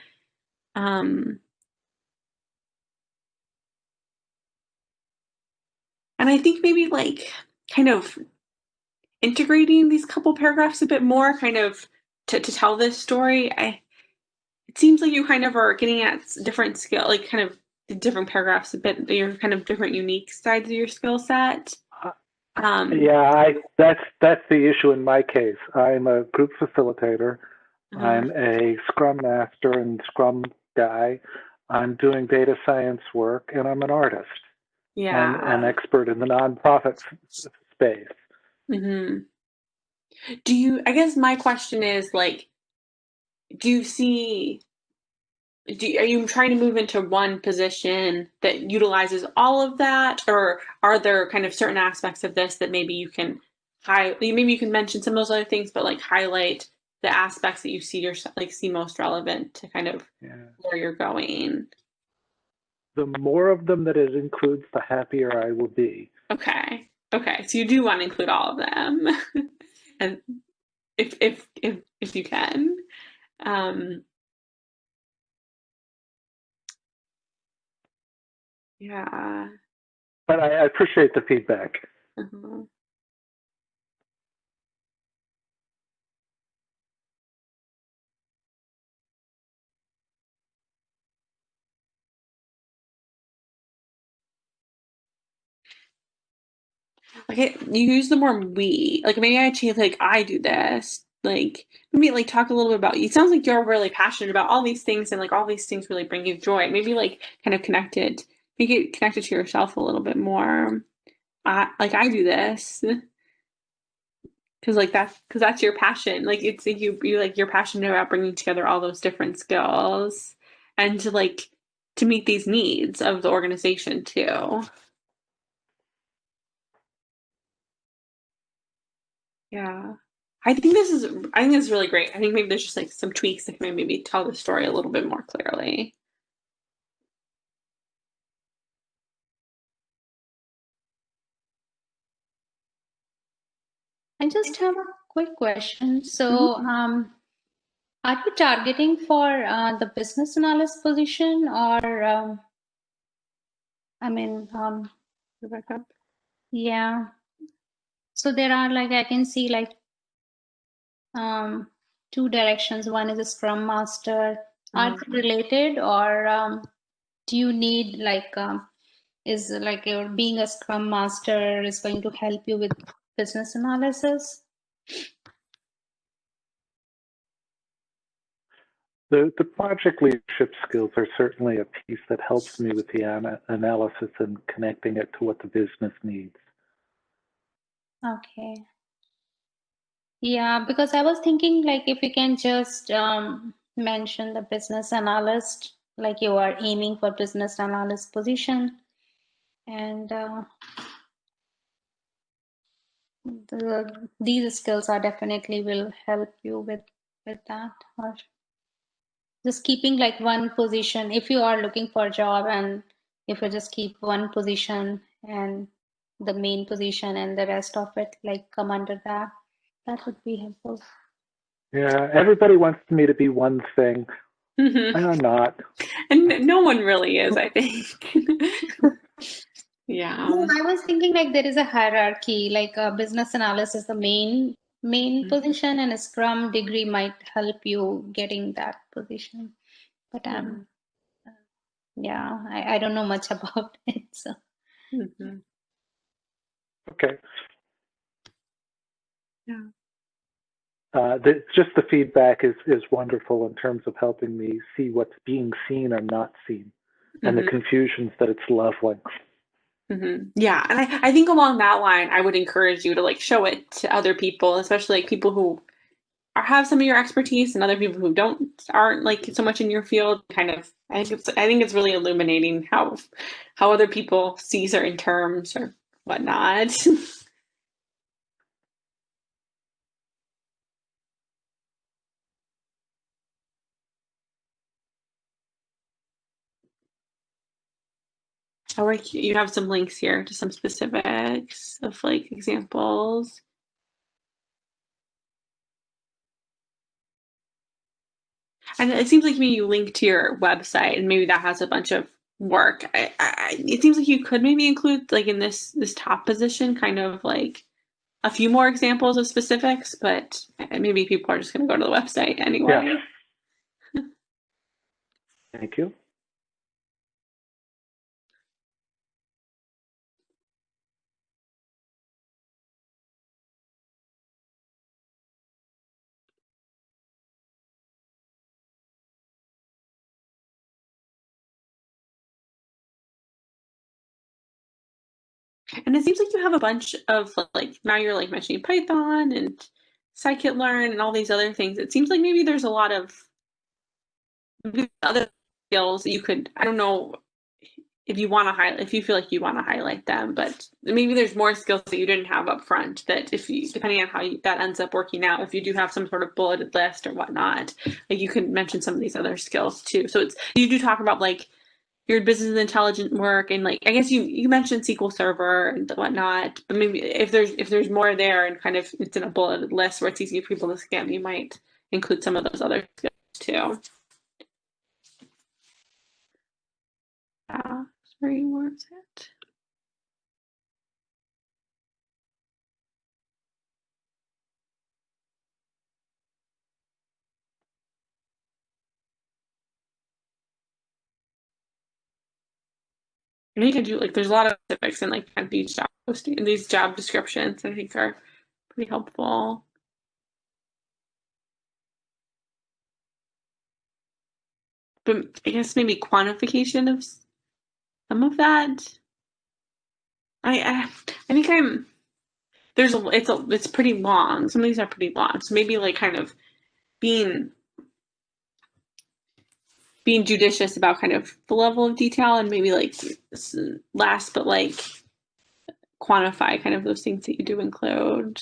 And I think maybe like kind of integrating these couple paragraphs a bit more, kind of to tell this story. It seems like you kind of are getting at different skill, like kind of the different paragraphs a bit, your kind of different unique sides of your skill set. Yeah, that's the issue in my case. I'm a group facilitator. I'm a Scrum Master and Scrum guy. I'm doing data science work, and I'm an artist. Yeah, and an expert in the nonprofit space. Mm-hmm. I guess my question is like, are you trying to move into one position that utilizes all of that, or are there kind of certain aspects of this that maybe you can maybe you can mention some of those other things, but like highlight the aspects that you see most relevant to kind of where you're going? The more of them that it includes, the happier I will be. Okay. So you do want to include all of them, and if you can. Yeah. But I appreciate the feedback. Uh-huh. Like you use the more we, like maybe I change like I do this, like maybe like talk a little bit about, it sounds like you're really passionate about all these things and like all these things really bring you joy. Maybe like kind of make it connected to yourself a little bit more. Like I do this because that's your passion. Like it's like you like you're passionate about bringing together all those different skills and to meet these needs of the organization too. Yeah. I think this is really great. I think maybe there's just like some tweaks that can maybe tell the story a little bit more clearly. I just have a quick question. So, are you targeting for the business analyst position or, Rebecca? Yeah. So there are like, I can see like two directions. One is a Scrum Master. Are they related, or do you need like, is like your being a Scrum Master is going to help you with business analysis? The project leadership skills are certainly a piece that helps me with the analysis and connecting it to what the business needs. Okay. Yeah, because I was thinking like if you can just mention the business analyst, like you are aiming for business analyst position, and these skills are definitely will help you with that. Or just keeping like one position, if you are looking for a job, and if you just keep one position and the main position and the rest of it like come under that, that would be helpful. Yeah, everybody wants me to be one thing. I'm not. And no one really is, I think. Yeah. No, I was thinking like there is a hierarchy, like a business analyst is the main position, and a Scrum degree might help you getting that position. But yeah, I don't know much about it. So Okay. Yeah. Just the feedback is wonderful in terms of helping me see what's being seen or not seen, and the confusions that it's leveling. Yeah, and I think along that line, I would encourage you to like show it to other people, especially like people who have some of your expertise and other people who aren't like so much in your field. Kind of, I think it's really illuminating how other people see certain terms or whatnot. Or you have some links here to some specifics of like examples. And it seems like maybe you link to your website, and maybe that has a bunch of work. It seems like you could maybe include like in this top position, kind of like a few more examples of specifics, but maybe people are just going to go to the website anyway. Yeah. Thank you. And it seems like you have a bunch of like, now you're like mentioning Python and scikit-learn and all these other things. It seems like maybe there's a lot of other skills that you could, I don't know if you want to highlight, if you feel like you want to highlight them, but maybe there's more skills that you didn't have up front that if you, depending on how that ends up working out, if you do have some sort of bulleted list or whatnot, like you could mention some of these other skills too. So you do talk about like your business intelligence work, and like I guess you mentioned SQL Server and whatnot, but maybe if there's more there and kind of it's in a bulleted list where it's easy for people to scan, you might include some of those other skills too. Sorry, where is it? And you can do like there's a lot of specifics in like these job posting and these job descriptions I think are pretty helpful. But I guess maybe quantification of some of that. I think it's pretty long. Some of these are pretty long. So maybe like kind of being judicious about kind of the level of detail, and maybe like last but like quantify kind of those things that you do include.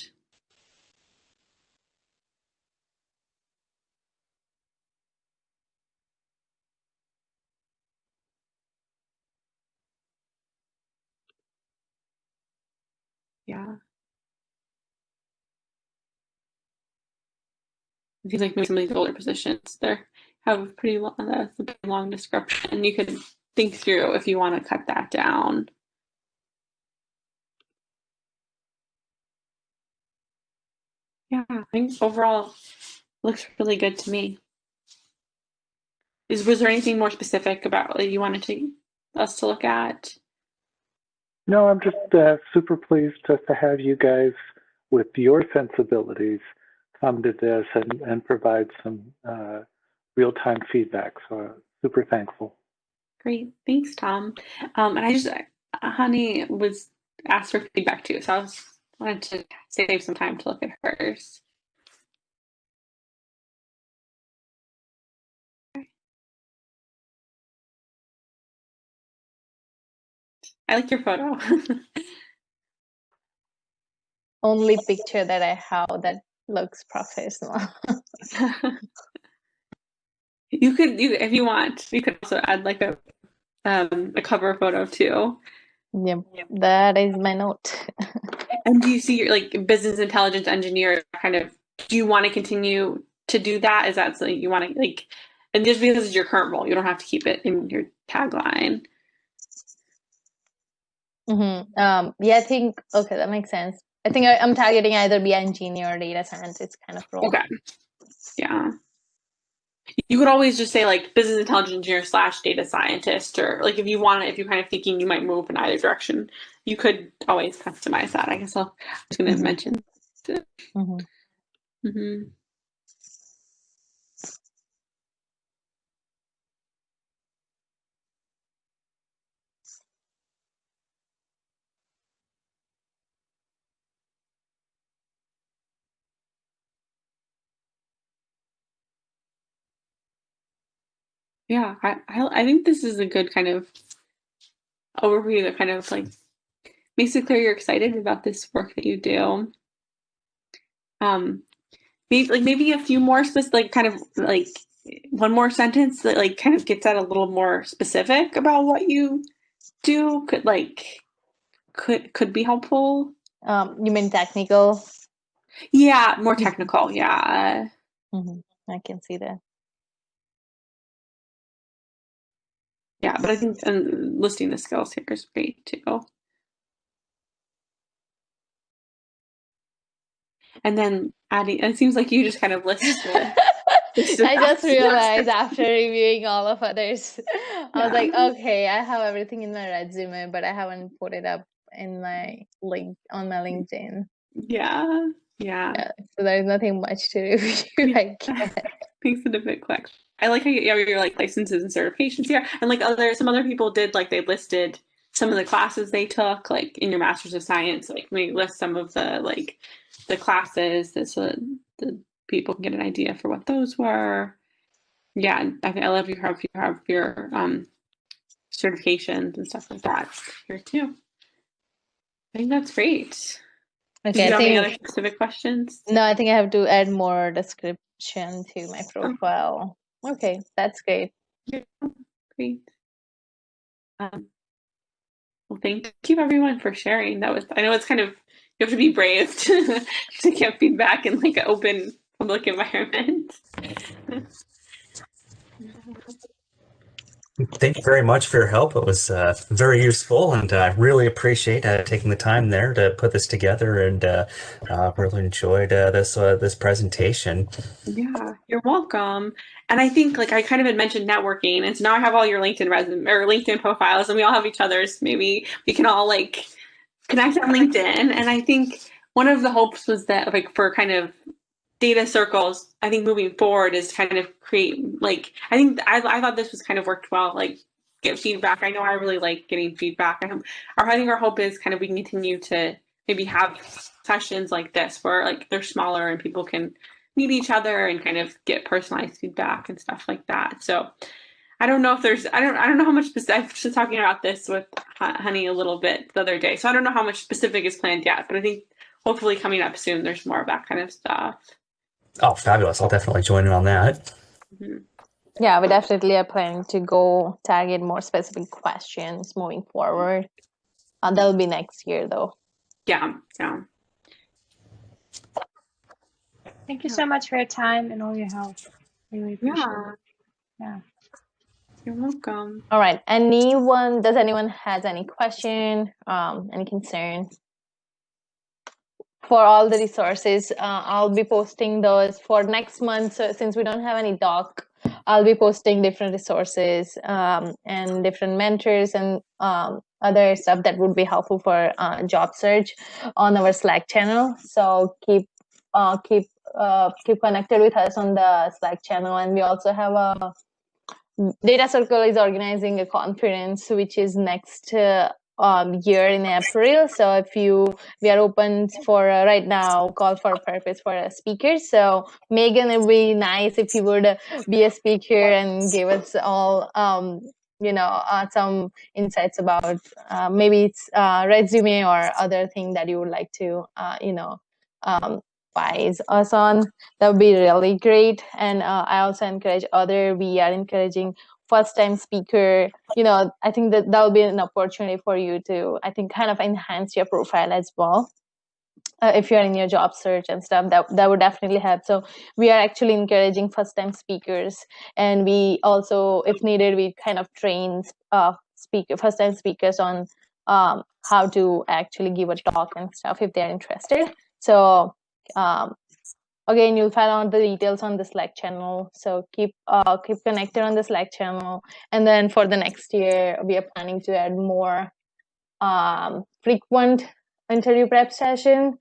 Yeah. It seems like maybe some of these older positions have a pretty long description. You could think through if you want to cut that down. Yeah, I think overall looks really good to me. Was there anything more specific about you wanted us to look at? No, I'm just super pleased just to have you guys with your sensibilities come to this and provide some real-time feedback. So super thankful. Great, thanks, Tom. And Honey was asked for feedback too, so I wanted to save some time to look at hers. I like your photo. Only picture that I have that looks professional. If you want, you could also add like a cover photo too. Yep, that is my note. And do you see your like business intelligence engineer kind of? Do you want to continue to do that? Is that something you want to like? And just because it's your current role, you don't have to keep it in your tagline. Yeah, I think okay, that makes sense. I think I'm targeting either be engineer or data scientist kind of role. Okay. Yeah. You could always just say like business intelligence engineer / data scientist, or like if you're kind of thinking you might move in either direction, you could always customize that. I guess I was going to mention. Yeah, I think this is a good kind of overview that kind of like makes it clear you're excited about this work that you do. Maybe a few more specific, like kind of like one more sentence that like kind of gets at a little more specific about what you do could be helpful. You mean technical? Yeah, more technical. Yeah. I can see that. Yeah, but I think listing the skills here is great too. And then adding, it seems like you just kind of list the I just realized after reviewing all of others, I was like, okay, I have everything in my resume, but I haven't put it up in my link on my LinkedIn. Yeah. So there's nothing much to review, I guess. Makes it a bit quick. I like how you're like licenses and certifications here, and like some other people did, like they listed some of the classes they took, like in your Master's of Science, like maybe list some of the classes so the people can get an idea for what those were. Yeah, I love you have your certifications and stuff like that here too. I think that's great. Okay, Did you have any other specific questions? No, I think I have to add more description to my profile. Okay, that's great. Yeah, great. Well, thank you everyone for sharing. I know it's kind of, you have to be brave to get feedback in like an open public environment. Thank you very much for your help. It was very useful, and I really appreciate taking the time there to put this together, and really enjoyed this presentation. Yeah, you're welcome. And I think like I kind of had mentioned networking, and so now I have all your LinkedIn resume or LinkedIn profiles, and we all have each other's. Maybe we can all like connect on LinkedIn. And I think one of the hopes was that like for kind of data circles, I think moving forward is kind of create like I thought this was kind of worked well, like get feedback. I know I really like getting feedback. I think our hope is kind of we can continue to maybe have sessions like this where like they're smaller and people can meet each other and kind of get personalized feedback and stuff like that. So I don't know if there's I don't know how much specific. I was just talking about this with Honey a little bit the other day, so I don't know how much specific is planned yet, but I think hopefully coming up soon there's more of that kind of stuff. Oh, fabulous. I'll definitely join in on that. Yeah, we definitely are planning to go target more specific questions moving forward. That'll be next year though. Yeah. Thank you so much for your time and all your help. Really appreciate it. Yeah. You're welcome. All right. Does anyone has any question, any concern? For all the resources, I'll be posting those for next month. So since we don't have any doc, I'll be posting different resources and different mentors and other stuff that would be helpful for job search on our Slack channel. So keep connected with us on the Slack channel. And we also have a Data Circle is organizing a conference which is next year in April. So we are open for right now, call for purpose for speakers. So Megan, it would be nice if you would be a speaker and give us all some insights about maybe it's resume or other thing that you would like to advise us on. That would be really great. And I also we are encouraging first time speaker. I think that will be an opportunity for you to, I think, kind of enhance your profile as well. If you're in your job search and stuff, that would definitely help. So we are actually encouraging first time speakers, and we also, if needed, we kind of train first time speakers on how to actually give a talk and stuff if they're interested. So again, you'll find out the details on the Slack channel. So keep connected on the Slack channel. And then for the next year, we are planning to add more frequent interview prep session.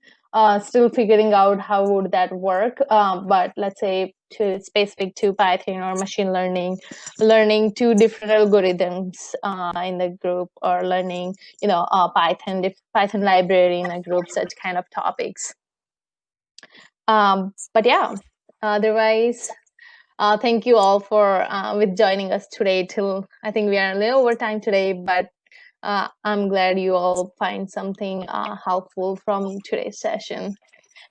Still figuring out how would that work. But let's say specific to Python or machine learning, learning two different algorithms in the group, or learning Python library in a group, such kind of topics. But yeah, otherwise, thank you all for with joining us today. Till I think we are a little over time today, but I'm glad you all find something helpful from today's session.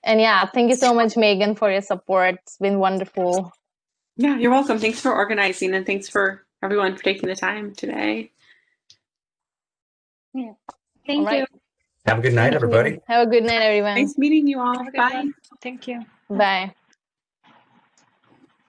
And yeah, thank you so much, Megan, for your support. It's been wonderful. Yeah, you're welcome. Thanks for organizing, and thanks for everyone for taking the time today. Yeah. Thank you. Have a good night, everybody. Have a good night, everyone. Nice meeting you all. Have a good Bye. one. Thank you. Bye.